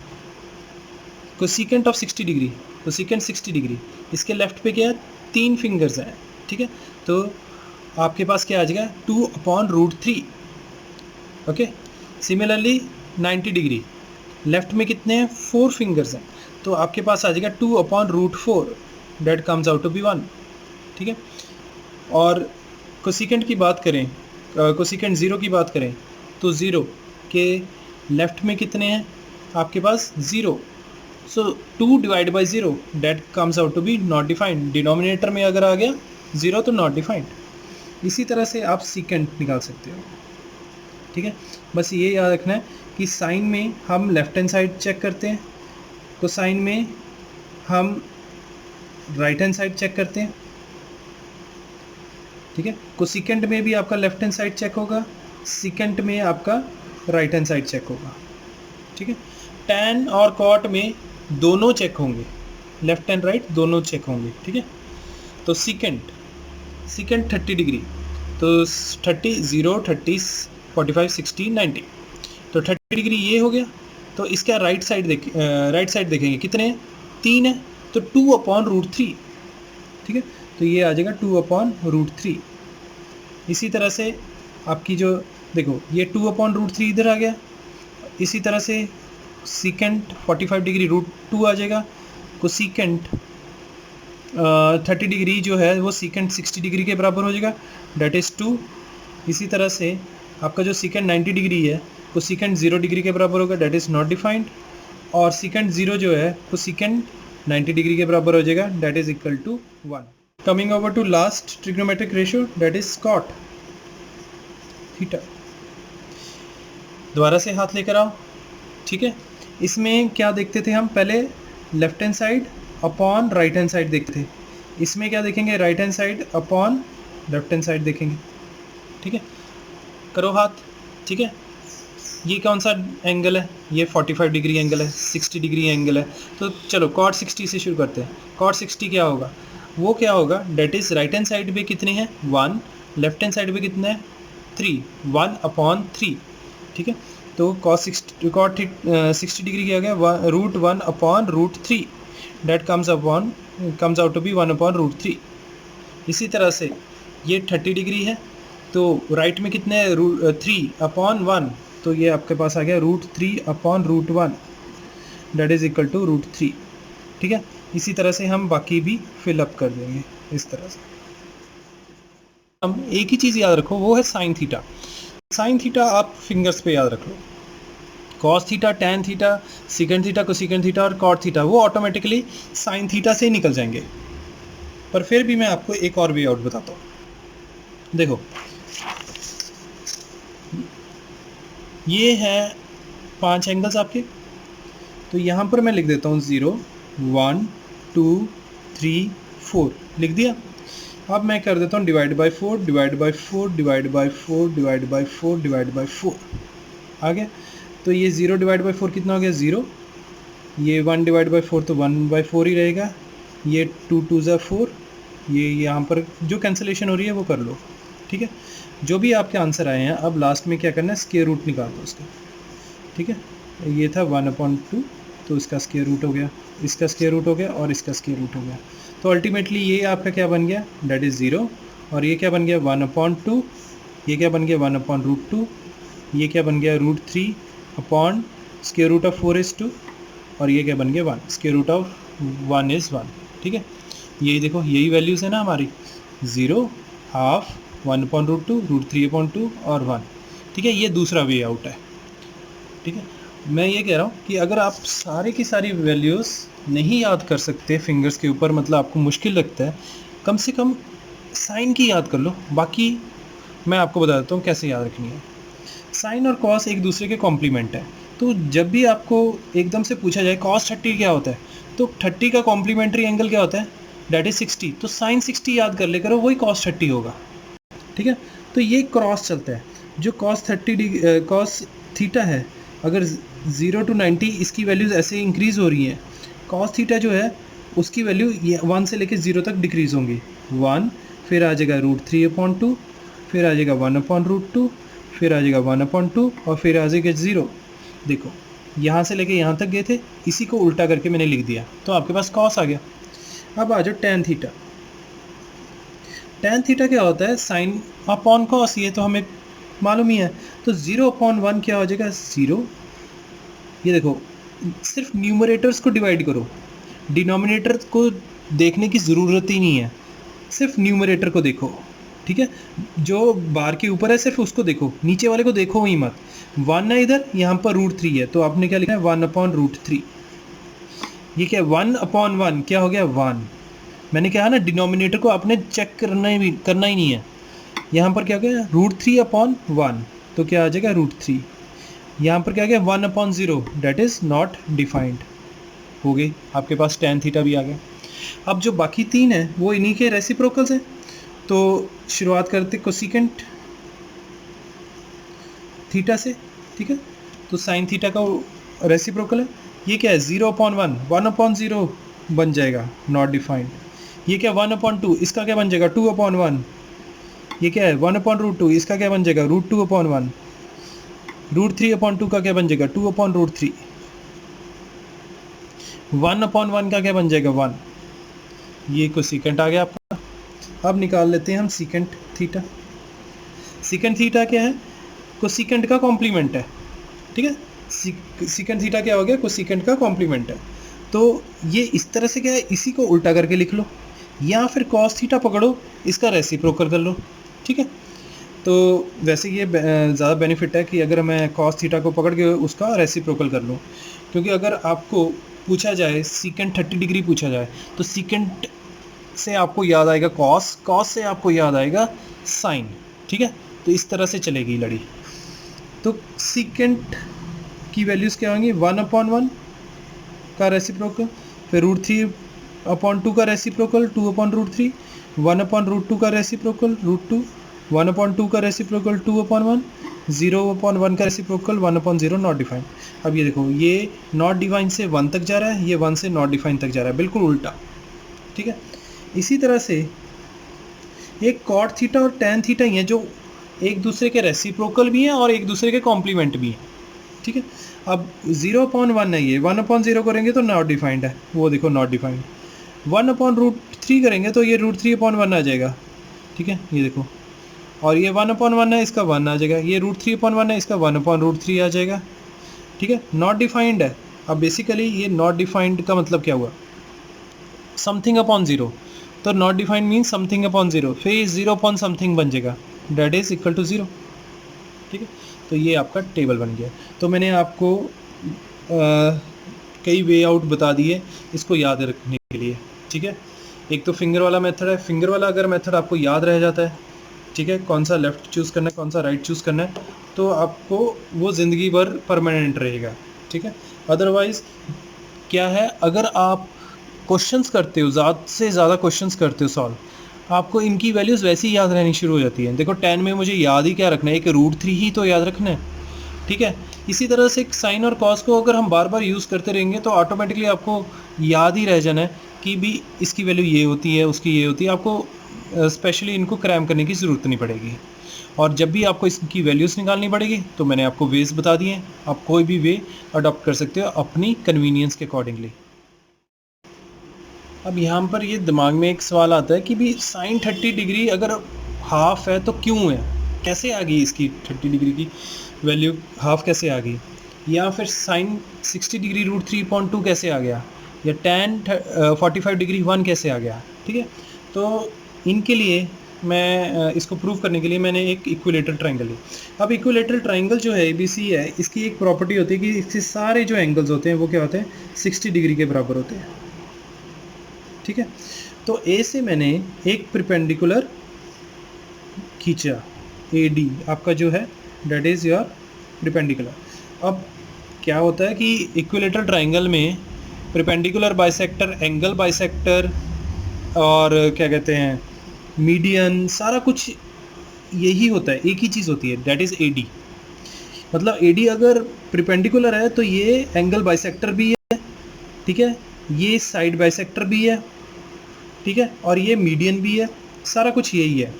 cosecant of 60 degree, cosecant 60 degree, इसके लेफ्ट पे क्या है 3 फिंगर्स हैं, ठीक है। तो आपके पास क्या आ जाएगा 2/√3, ओके। सिमिलरली 90 डिग्री, लेफ्ट में कितने हैं 4 फिंगर्स हैं, तो आपके पास आ जाएगा 2/√4, that comes out to be 1, ठीक है। और कोसिकेंट की बात करें, कोसिकेंट 0 की बात करें तो 0 के लेफ्ट में कितने हैं आपके पास 0, so 2 divide by 0, that comes out to be not defined, denominator में अगर आ गया 0 तो नॉट डिफाइंड। इसी तरह से आप सीकेंट निकाल सकते हो, ठीक है। बस ये याद रखना है कि साइन में हम लेफ्ट हैंड साइड चेक करते हैं, कोसाइन में हम राइट हैंड साइड चेक करते हैं, ठीक है। कोसेकेंट में भी आपका लेफ्ट हैंड साइड चेक होगा, सेकेंट में आपका राइट हैंड साइड चेक होगा, ठीक है। टैन और कॉट में दोनों चेक होंगे, लेफ्ट एंड राइट दोनों चेक होंगे, ठीक है। तो सेकेंट 30 डिग्री, तो 30 0 30 45 60 90, तो 30 डिग्री ये हो गया। तो इसका राइट साइड देखेंगे कितने हैं, 3 है, तो 2/√3, ठीक है। तो ये आ जाएगा 2/√3। इसी तरह से आपकी जो देखो ये 2/√3 इधर आ गया। इसी तरह से सीकेंट 45 डिग्री √2 आ जाएगा। को सीकेंट 30 डिग्री जो है वो सीकेंट 60 डिग्री के बराबर हो जाएगा, डेट इज़ 2। इसी तरह से आपका जो सीकेंट 90 डिग्री है वो सीकेंट 0 डिग्री के बराबर होगा, डेट इज़ नॉट डिफाइंड। और सीकेंट 0 जो है वो सीकेंट 90 डिग्री के बराबर हो जाएगा, that is equal to 1। Coming over to last trigonometric ratio, that is cot theta. दोबारा से हाथ लेकर आओ, ठीक है। इसमें क्या देखते थे हम, पहले left hand side upon right hand side देखते थे। इसमें क्या देखेंगे, right hand side upon left hand side देखेंगे, ठीक है। करो हाथ, ठीक है। ये कौन सा एंगल है, ये 45 डिग्री एंगल है, 60 डिग्री एंगल है। तो चलो कॉट 60 से शुरू करते हैं। कॉट 60 क्या होगा, वो क्या होगा, that is right hand side पे कितने हैं 1, लेफ्ट हैंड साइड पे कितने हैं 3, 1/3, ठीक है। तो कॉट 60 डिग्री क्या हो गया, √1/√3, that comes out to be 1/√3। इसी तरह से ये 30 डिग्री है, तो राइट में कितने हैं 3/1, तो ये आपके पास आ गया √3/√1, डेट इज़ इक्वल टू √3, ठीक है। इसी तरह से हम बाकी भी फिलअप कर देंगे इस तरह से। हम एक ही चीज़ याद रखो, वो है साइन थीटा। साइन थीटा आप फिंगर्स पे याद रख लो। Cos theta, tan theta, secant theta, cosecant theta और कॉट थीटा वो ऑटोमेटिकली साइन थीटा से ही निकल जाएंगे। पर फिर भी मैं आपको एक और वे आउट बताता हूँ। देखो ये है 5 एंगल्स आपके, तो यहाँ पर मैं लिख देता हूँ 0 1 2 3 4 लिख दिया। अब मैं कर देता हूँ divide by 4 divide by 4 divide by 4 divide by 4 divide by 4 आ गया। तो ये 0 डिवाइड बाई 4 कितना हो गया 0, ये 1 डिवाइड बाई 4 तो 1/4 ही रहेगा, ये 2 2 ज़ा 4, ये यहाँ पर जो कैंसिलेशन हो रही है वो कर लो, ठीक है। जो भी आपके आंसर आए हैं अब लास्ट में क्या करना है, स्क्वायर रूट निकाल दो उसका, ठीक है। ये था 1/2, तो इसका स्क्वायर रूट हो गया, इसका स्क्वायर रूट हो गया और इसका स्क्वायर रूट हो गया। तो अल्टीमेटली ये आपका क्या बन गया, डेट इज़ 0, और ये क्या बन गया 1/2, ये क्या बन गया 1/√2, ये क्या बन गया √3 upon square root of 4 is 2, और ये क्या बन गया 1, स्क्वायर रूट ऑफ 1 is 1, ठीक है। यही देखो यही वैल्यूज़ है ना हमारी, 0, हाफ, 1/√2, √3/2 और 1, ठीक है। ये दूसरा वे आउट है, ठीक है। मैं ये कह रहा हूँ कि अगर आप सारी की सारी वैल्यूज़ नहीं याद कर सकते फिंगर्स के ऊपर, मतलब आपको मुश्किल लगता है, कम से कम साइन की याद कर लो। बाकी मैं आपको बता देता हूँ कैसे याद रखनी है। साइन और कॉस एक दूसरे के कॉम्प्लीमेंट है, तो जब भी आपको एकदम से पूछा जाए cos 30 क्या होता है, तो 30 का कॉम्प्लीमेंट्री एंगल क्या होता है, डेट इज़ 60, तो साइन 60 याद कर ले करो, वही cos 30 होगा, ठीक है। तो ये क्रॉस चलता है, जो cos थीटा है, अगर 0 to 90 इसकी वैल्यूज़ ऐसे इंक्रीज़ हो रही हैं, cos थीटा जो है उसकी वैल्यू 1 से लेकर 0 तक डिक्रीज़ होंगी, 1, फिर आ जाएगा √3/2, फिर आ जाएगा 1/√2, फिर आ जाएगा 1/2 और फिर आ जाएगा 0। देखो यहाँ से लेके यहाँ तक गए थे, इसी को उल्टा करके मैंने लिख दिया, तो आपके पास कॉस आ गया। अब आ जाओ टैन थीटा। टैन थीटा क्या होता है, साइन अपॉन कॉस, ये तो हमें मालूम ही है। तो 0/1 क्या हो जाएगा 0। ये देखो सिर्फ न्यूमरेटर्स को डिवाइड करो, डिनोमिनेटर को देखने की ज़रूरत ही नहीं है, सिर्फ न्यूमरेटर को देखो, ठीक है। जो बार के ऊपर है सिर्फ उसको देखो, नीचे वाले को देखो ही मत। 1 है इधर, यहाँ पर √3 है, तो आपने क्या लिखा है 1/√3। ये क्या 1/1 क्या हो गया 1। मैंने कहा ना डिनोमिनेटर को आपने चेक करना ही नहीं है। यहाँ पर क्या हो गया √3/1, तो क्या आ जाएगा √3। यहाँ पर क्या गया 1/0, डेट इज़ नॉट डिफाइंड हो गई, आपके पास tan थीटा भी आ गया। अब जो बाकी 3 हैं वो इन्हीं के रेसिप्रोकल्स हैं। तो शुरुआत करते कोसिकेंट थीटा से, ठीक है। तो साइन थीटा का रेसिप्रोकल है, ये क्या है 0/1, 1/0 बन जाएगा नॉट डिफाइंड। ये क्या 1/2, इसका क्या बन जाएगा 2/1। ये क्या है 1/√2, इसका क्या बन जाएगा √2/1। √3/2 का क्या बन जाएगा 2/√3। 1/1 का क्या बन जाएगा 1। ये कोसिकेंट आ गया आपका। अब निकाल लेते हैं हम सीकेंट थीटा। सीकेंट थीटा क्या है, कोसिकेंट का कॉम्प्लीमेंट है, ठीक है। सीकेंट थीटा क्या हो गया, कोसिकेंट का कॉम्प्लीमेंट है। तो ये इस तरह से क्या है, इसी को उल्टा करके लिख लो, या फिर कॉस थीटा पकड़ो, इसका रेसिप्रोकल कर लो, ठीक है। तो वैसे ये ज़्यादा बेनिफिट है कि अगर मैं कॉस थीटा को पकड़ के उसका रेसिप्रोकल कर लूँ, क्योंकि अगर आपको पूछा जाए सीकेंट 30 डिग्री पूछा जाए तो सीकेंट से आपको याद आएगा कॉस, कॉस से आपको याद आएगा साइन, ठीक है। तो इस तरह से चलेगी लड़ी। तो सीकेंट की वैल्यूज़ क्या होंगी 1/1 का रेसिप्रोकल, फिर √3/2 का रेसिप्रोकल 2/√3, 1/√2 का रेसिप्रोकल √2, 1/2 का रेसिप्रोकल 2/1, 0/1 का रेसिप्रोकल 1/0 नॉट डिफाइंड। अब ये देखो, ये नॉट डिफाइंड से 1 तक जा रहा है, ये 1 से नॉट डिफाइंड तक जा रहा है, बिल्कुल उल्टा, ठीक है। इसी तरह से एक कॉट थीटा और टैन थीटा ही हैं जो एक दूसरे के रेसिप्रोकल भी हैं और एक दूसरे के कॉम्प्लीमेंट भी हैं, ठीक है। अब 0/1 है, ये 1/0 करेंगे तो नॉट डिफाइंड है, वो देखो नॉट डिफाइंड। 1/√3 करेंगे तो ये √3/1 आ जाएगा, ठीक है, ये देखो। और ये 1/1 है, इसका 1 आ जाएगा, ये √3/1 है, इसका 1/√3 आ जाएगा, ठीक है। नॉट डिफाइंड है। अब बेसिकली ये नॉट डिफाइंड का मतलब क्या हुआ, समथिंग अपॉन ज़ीरो। तो not defined mean something upon zero, फिर 0 बन जाएगा, डेट इज़ इक्वल टू 0, ठीक है। तो ये आपका टेबल बन गया। तो मैंने आपको कई वे आउट बता दिए इसको याद रखने के लिए, ठीक है। एक तो फिंगर वाला मेथड है, फिंगर वाला अगर मेथड आपको याद रह जाता है, ठीक है, कौन सा लेफ़्ट चूज़ करना है कौन सा राइट चूज़ करना है, तो आपको वो ज़िंदगी भर परमानेंट रहेगा, ठीक है। अदरवाइज़ क्या है, अगर आप क्वेश्चंस करते हो, ज़्यादा से ज़्यादा क्वेश्चंस करते हो सॉल्व, आपको इनकी वैल्यूज़ वैसे ही याद रहनी शुरू हो जाती हैं। देखो 10 में मुझे याद ही क्या रखना है, एक √3 ही तो याद रखना है, ठीक है। इसी तरह से साइन और कॉस को अगर हम बार बार यूज़ करते रहेंगे तो ऑटोमेटिकली आपको याद ही रह जाना है कि भी इसकी वैल्यू ये होती है, उसकी ये होती है। आपको स्पेशली इनको क्रैम करने की ज़रूरत नहीं पड़ेगी। और जब भी आपको इसकी वैल्यूज़ निकालनी पड़ेगी तो मैंने आपको वेज बता दिए हैं, आप कोई भी वे अडॉप्ट कर सकते हो अपनी कन्वीनियंस के अकॉर्डिंगली। अब यहाँ पर ये दिमाग में एक सवाल आता है कि भी साइन 30 डिग्री अगर हाफ है तो क्यों है, कैसे आ गई इसकी 30 डिग्री की वैल्यू हाफ कैसे आ गई, या फिर साइन 60 डिग्री √3/2 कैसे आ गया, या tan 45 डिग्री 1 कैसे आ गया, ठीक है। तो इनके लिए मैं इसको प्रूव करने के लिए मैंने एक इक्विलेटरल ट्रायंगल ली। अब इक्विलेटरल ट्रायंगल जो है ABC है, इसकी एक प्रॉपर्टी होती है कि इसके सारे जो एंगल्स होते हैं वो क्या होते हैं 60 डिग्री के बराबर होते हैं, ठीक है। तो ए से मैंने एक परपेंडिकुलर खींचा, AD आपका जो है डेट इज़ योर परपेंडिकुलर। अब क्या होता है कि इक्विलेटरल ट्रायंगल में परपेंडिकुलर बाइसेक्टर, एंगल बाइसेक्टर और क्या कहते हैं मीडियन, सारा कुछ यही होता है, एक ही चीज़ होती है, डेट इज़ AD। मतलब AD अगर परपेंडिकुलर है तो ये एंगल बाइसेक्टर भी है, ठीक है, ये साइड बाइसेक्टर भी है, ठीक है, और ये मीडियन भी है, सारा कुछ यही है।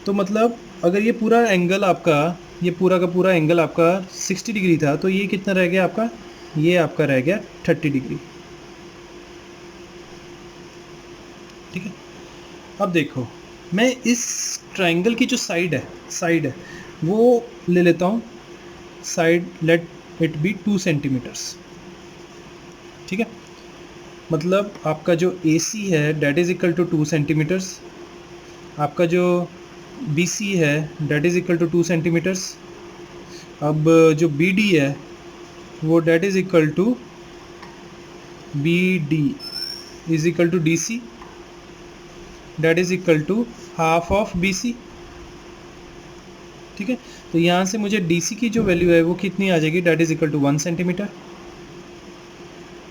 तो मतलब अगर ये पूरा एंगल आपका, ये पूरा का पूरा एंगल आपका 60 डिग्री था तो ये कितना रह गया आपका, ये आपका रह गया 30 डिग्री, ठीक है। अब देखो मैं इस ट्रायंगल की जो साइड है वो ले लेता हूँ, side let it be 2 centimetres, ठीक है। मतलब आपका जो AC है that is equal to 2 centimetres, आपका जो BC है that is equal to 2 centimetres. अब जो BD है वो that is equal to BD is equal to DC that is equal to half of BC, ठीक है। तो यहाँ से मुझे DC की जो वैल्यू है वो कितनी आ जाएगी, that is equal to 1 centimetre.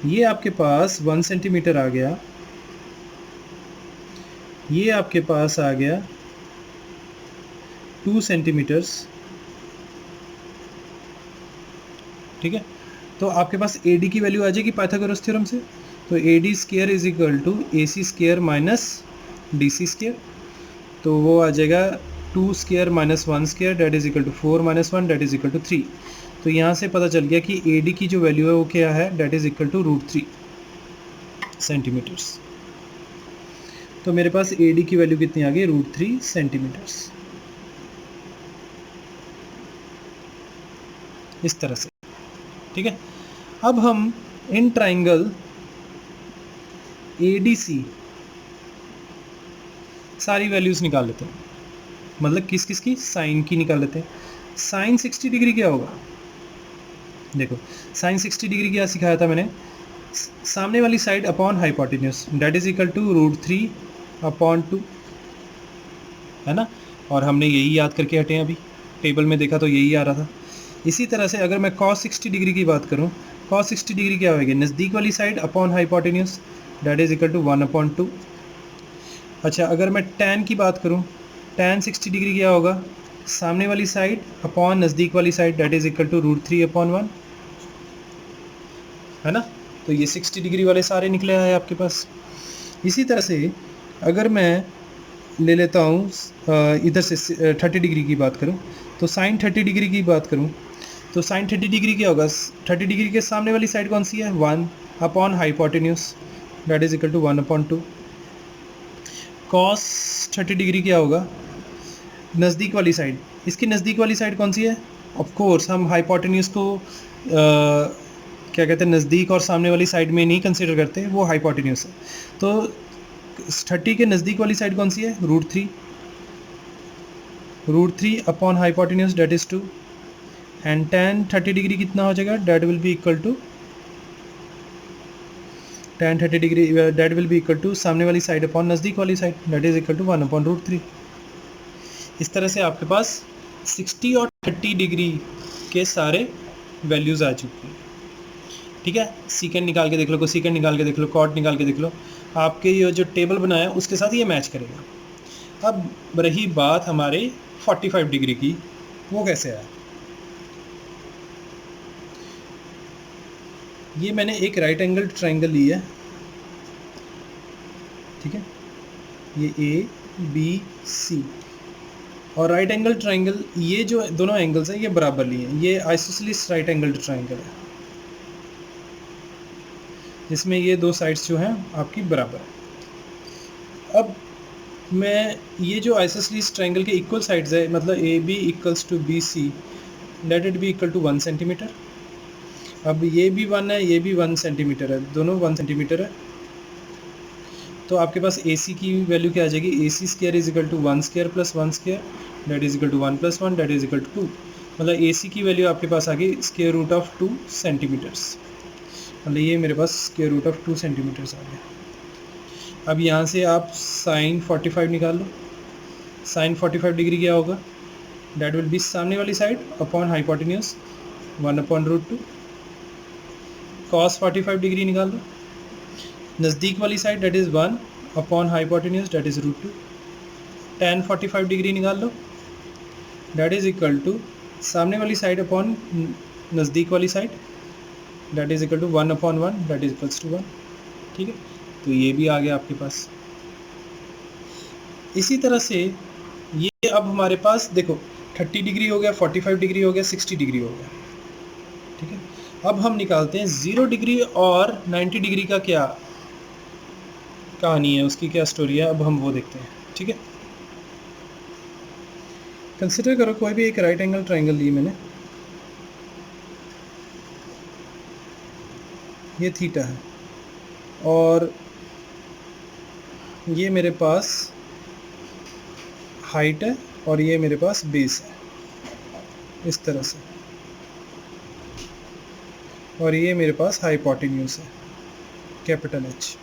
ये आपके पास 1 सेंटीमीटर आ गया, ये आपके पास आ गया 2 सेंटीमीटर्स, ठीक है। तो आपके पास AD की वैल्यू आ जाएगी पाइथागोरस थ्योरम से। तो AD square is equal to AC square minus DC square. तो वो आ जाएगा 2 square minus 1 square, that is equal to 4 minus 1, that is equal to 3। तो यहाँ से पता चल गया कि AD की जो वैल्यू है वो क्या है, that is equal to √3 centimetres. तो मेरे पास AD की वैल्यू कितनी आ गई, √3 सेंटीमीटर्स। इस तरह से, ठीक है। अब हम इन ट्राइंगल ADC सारी वैल्यूज निकाल लेते हैं, मतलब किस किस की, साइन की निकाल लेते हैं। साइन 60 डिग्री क्या होगा, देखो साइन 60 डिग्री क्या सिखाया था मैंने, सामने वाली side upon hypotenuse, that is equal to √3/2, है ना। और हमने यही याद करके हटे हैं, अभी टेबल में देखा तो यही आ रहा था। इसी तरह से अगर मैं cos 60 डिग्री की बात करूं, cos 60 डिग्री क्या होगी, नज़दीक वाली side upon hypotenuse, that is equal to 1/2। अच्छा, अगर मैं tan की बात करूं, tan 60 डिग्री क्या होगा, सामने वाली साइड अपॉन नज़दीक वाली side, that is equal to √3/1, है ना। तो ये 60 डिग्री वाले सारे निकले आए आपके पास। इसी तरह से अगर मैं ले लेता हूँ इधर से 30 डिग्री की बात करूँ, तो साइन 30 डिग्री की बात करूँ, तो साइन 30 डिग्री क्या होगा, 30 डिग्री के सामने वाली साइड कौन सी है, 1/, hypotenuse, that is equal to 1/2। Cos 30 degree क्या होगा, नज़दीक वाली साइड, इसकी नज़दीक वाली साइड कौन सी है, ऑफ कोर्स हम हाइपोटेन्यूज को क्या कहते हैं, नज़दीक और सामने वाली साइड में नहीं कंसिडर करते, वो हाइपोटेन्यूज है। तो 30 के नज़दीक वाली साइड कौन सी है, √3 upon hypotenuse, that is 2। And tan 30 degree कितना हो जाएगा, that will be equal to tan 30 degree, that will be equal to सामने वाली साइड अपॉन नज़दीक वाली side, that is equal to 1/√3। इस तरह से आपके पास 60 और 30 डिग्री के सारे वैल्यूज़ आ चुकी हैं, ठीक है। सीकेंड निकाल के देख लो, कोसेकेंड निकाल के देख लो, कॉट निकाल के देख लो, आपके ये जो टेबल बनाया उसके साथ ये मैच करेगा। अब रही बात हमारे 45 डिग्री की, वो कैसे आया। ये मैंने एक राइट एंगल ट्राइंगल ली है, ठीक है, ये ABC, और राइट एंगल ट्राइंगल, ये जो दोनों एंगल्स हैं ये बराबर लिए हैं, ये आइसोसेलेस राइट एंगल ट्राइंगल है, जिसमें ये दो साइड्स जो हैं आपकी बराबर है। अब मैं ये जो आइसोसेलेस ट्राइंगल के इक्वल साइड्स है, मतलब AB equals to BC, let it be equal to 1 centimetre. अब ये भी 1 है, ये भी 1 सेंटीमीटर है, दोनों 1 सेंटीमीटर है। तो आपके पास AC की वैल्यू क्या आ जाएगी, AC square is equal to 1 square plus 1 square, that is equal to 1 + 1, that is equal to 2। मतलब AC की वैल्यू आपके पास आ गई स्क्वायर रूट ऑफ 2 सेंटीमीटर्स, मतलब ये मेरे पास स्क्वायर रूट ऑफ 2 सेंटीमीटर्स आ गया। अब यहाँ से आप साइन 45 निकाल लो। साइन 45 डिग्री क्या होगा, डेट विल बी सामने वाली side upon hypotenuse 1/√2। Cos 45 degree निकाल लो, नज़दीक वाली side that is 1 upon hypotenuse, that is √2। tan 45 degree निकाल लो, डेट इज़ इक्वल टू सामने वाली साइड अपॉन नज़दीक वाली side, that is equal to 1/1, that is equals to 1, ठीक है। तो ये भी आ गया आपके पास। इसी तरह से ये अब हमारे पास देखो 30 डिग्री हो गया, 45 डिग्री हो गया, 60 डिग्री हो गया, ठीक है। अब हम निकालते हैं 0 डिग्री और 90 डिग्री का क्या कहानी है, उसकी क्या स्टोरी है, अब हम वो देखते हैं, ठीक है। कंसिडर करो कोई भी एक राइट एंगल ट्राइंगल ली मैंने, ये थीटा है, और ये मेरे पास हाइट है, और ये मेरे पास बेस है, इस तरह से, और ये मेरे पास हाइपोटेन्यूज है, कैपिटल H।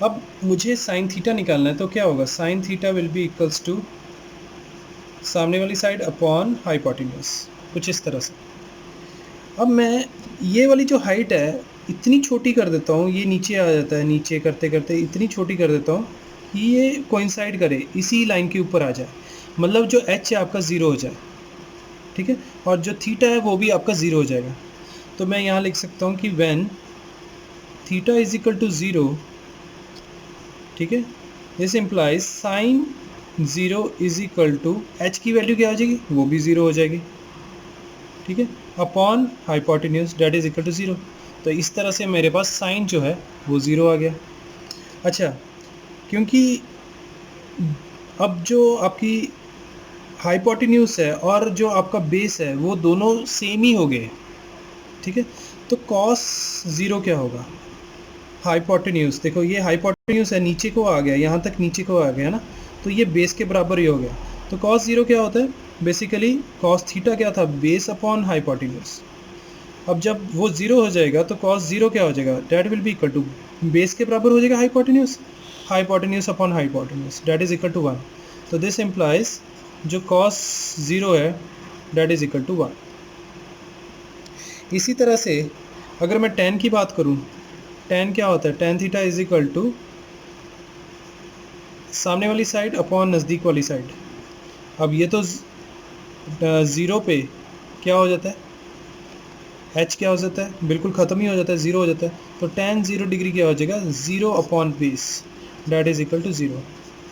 अब मुझे साइन थीटा निकालना है, तो क्या होगा, sine theta will be equals to सामने वाली साइड अपॉन हाइपोटेन्यूज, कुछ इस तरह से। अब मैं ये वाली जो हाइट है इतनी छोटी कर देता हूँ, ये नीचे आ जाता है, नीचे करते करते इतनी छोटी कर देता हूँ कि ये कोइंसाइड करे, इसी लाइन के ऊपर आ जाए, मतलब जो एच है आपका ज़ीरो हो जाए, ठीक है, और जो थीटा है वो भी आपका ज़ीरो हो जाएगा। तो मैं यहाँ लिख सकता हूँ कि when theta is equal to zero, ठीक है, this implies sine zero is equal to H की वैल्यू क्या हो जाएगी, वो भी ज़ीरो हो जाएगी, ठीक है, upon hypotenuse that is equal to zero. तो इस तरह से मेरे पास साइन जो है वो ज़ीरो आ गया। अच्छा, क्योंकि अब जो आपकी हाइपोटेन्यूज है और जो आपका बेस है वो दोनों सेम ही हो गए, ठीक है, तो कॉस ज़ीरो क्या होगा, हाइपोटेन्यूज, देखो ये हाइपोटेन्यूज है, नीचे को आ गया, यहाँ तक नीचे को आ गया ना, तो ये बेस के बराबर ही हो गया। तो कॉस ज़ीरो क्या होता है, बेसिकली कॉस थीटा क्या था, बेस अपॉन हाइपोटेन्यूज। अब जब वो ज़ीरो हो जाएगा तो कॉस ज़ीरो क्या हो जाएगा, that will be equal to base के बराबर हो जाएगा hypotenuse, hypotenuse upon hypotenuse that is equal to one. तो दिस इम्प्लाइज जो कॉस ज़ीरो है that is equal to one. इसी तरह से अगर मैं टेन की बात करूं, टेन क्या होता है, tan theta is equal to सामने वाली साइड अपॉन नज़दीक वाली साइड। अब ये तो ज़ीरो पे क्या हो जाता है, एच क्या हो जाता है, बिल्कुल ख़त्म ही हो जाता है, ज़ीरो हो जाता है। तो टेन ज़ीरो डिग्री क्या हो जाएगा, zero upon base that is equal to zero.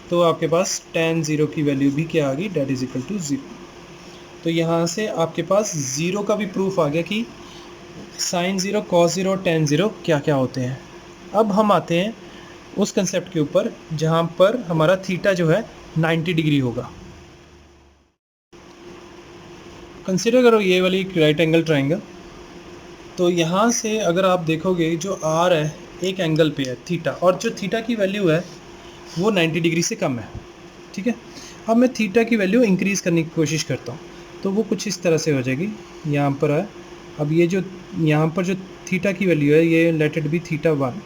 तो आपके पास टेन ज़ीरो की वैल्यू भी क्या आ गई, that is equal to zero. तो यहाँ से आपके पास ज़ीरो का भी प्रूफ आ गया कि साइन ज़ीरो, कॉस ज़ीरो और टेन ज़ीरो क्या क्या होते हैं। अब हम आते हैं उस कंसेप्ट के ऊपर जहाँ पर हमारा थीटा जो है 90 डिग्री होगा। कंसिडर करो ये वाली राइट एंगल ट्राइंगल। तो यहाँ से अगर आप देखोगे जो आर है एक एंगल पे है थीटा, और जो थीटा की वैल्यू है वो 90 डिग्री से कम है, ठीक है। अब मैं थीटा की वैल्यू इंक्रीज़ करने की कोशिश करता हूँ, तो वो कुछ इस तरह से हो जाएगी, यहाँ पर है। अब ये जो यहाँ पर जो थीटा की वैल्यू है ये late it B theta one.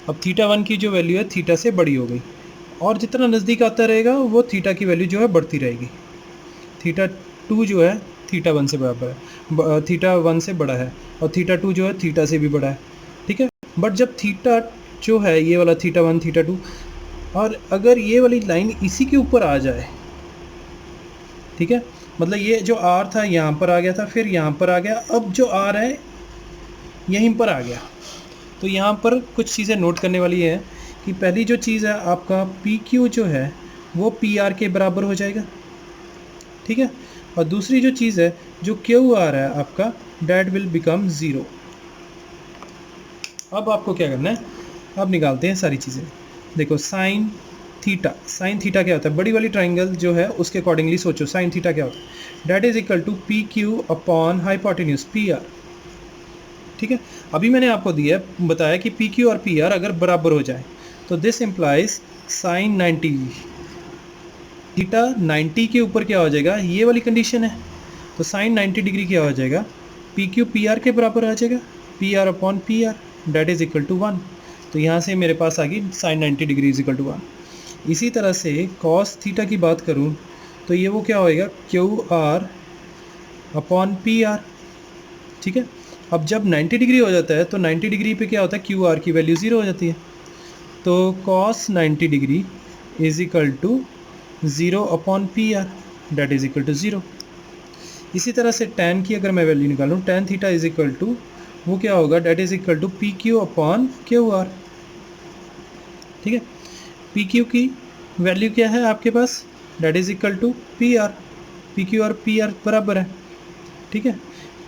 अब थीटा वन की जो वैल्यू है थीटा से बड़ी हो गई, और जितना नज़दीक आता रहेगा वो थीटा की वैल्यू जो है बढ़ती रहेगी। थीटा टू जो है थीटा वन से बराबर है, थीटा वन से बड़ा है, और थीटा टू जो है थीटा से भी बड़ा है, ठीक है। बट जब थीटा जो है ये वाला थीटा वन थीटा टू, और अगर ये वाली लाइन इसी के ऊपर आ जाए, ठीक है, मतलब ये जो आर था यहाँ पर आ गया था, फिर यहाँ पर आ गया, अब जो आर है यहीं पर आ गया। तो यहाँ पर कुछ चीज़ें नोट करने वाली है कि पहली जो चीज़ है आपका पी क्यू जो है वो पी आर के बराबर हो जाएगा, ठीक है, और दूसरी जो चीज़ है जो क्यू आर है आपका डैट विल बिकम ज़ीरो। अब आपको क्या करना है, अब निकालते हैं सारी चीज़ें। देखो साइन थीटा, साइन थीटा क्या होता है, बड़ी वाली ट्राइंगल जो है उसके अकॉर्डिंगली सोचो साइन थीटा क्या होता है, that is equal to P Q upon hypotenuse P R, ठीक है। अभी मैंने आपको दिया बताया कि पी क्यू और पी आर अगर बराबर हो जाए तो दिस इम्प्लाइज साइन 90, थीटा 90 के ऊपर क्या हो जाएगा, ये वाली कंडीशन है, तो साइन 90 डिग्री क्या हो जाएगा, पी क्यू पी आर के बराबर आ जाएगा, P R upon P R that is equal to one. तो यहाँ से मेरे पास आ गई sine 90 degree is equal to one. इसी तरह से कॉस थीटा की बात करूँ तो ये वो क्या होएगा, Q R upon P R, ठीक है। अब जब 90 डिग्री हो जाता है तो 90 डिग्री पे क्या होता है, क्यू आर की वैल्यू ज़ीरो हो जाती है, तो cos 90 degree is equal to zero upon P R that is equal to zero. इसी तरह से tan की अगर मैं वैल्यू निकालूँ, tan theta is equal to वो क्या होगा, that is equal to P Q upon Q R, ठीक है। पी क्यू की वैल्यू क्या है आपके पास, that is equal to P R, P Q और पी आर बराबर है, ठीक है।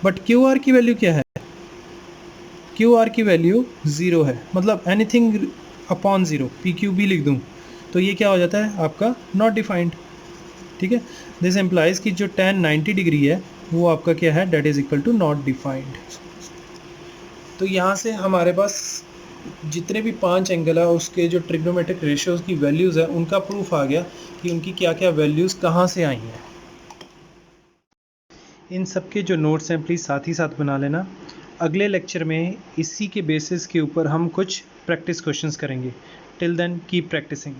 बट क्यू आर की वैल्यू क्या है, क्यू आर की वैल्यू ज़ीरो है, मतलब anything upon zero, P Q भी लिख दूँ तो ये क्या हो जाता है आपका नॉट डिफाइंड, ठीक है। दिस एम्प्लाइज कि जो tan 90 डिग्री है वो आपका क्या है, that is equal to not defined. तो यहाँ से हमारे पास जितने भी 5 एंगल है उसके जो ट्रिग्नोमेट्रिक रेशियोज़ की वैल्यूज़ है उनका प्रूफ आ गया कि उनकी क्या क्या वैल्यूज़ कहाँ से आई हैं। इन सब के जो नोट्स हैं प्लीज़ साथ ही साथ बना लेना। अगले लेक्चर में इसी के बेसिस के ऊपर हम कुछ प्रैक्टिस क्वेश्चंस करेंगे। Till then keep practising.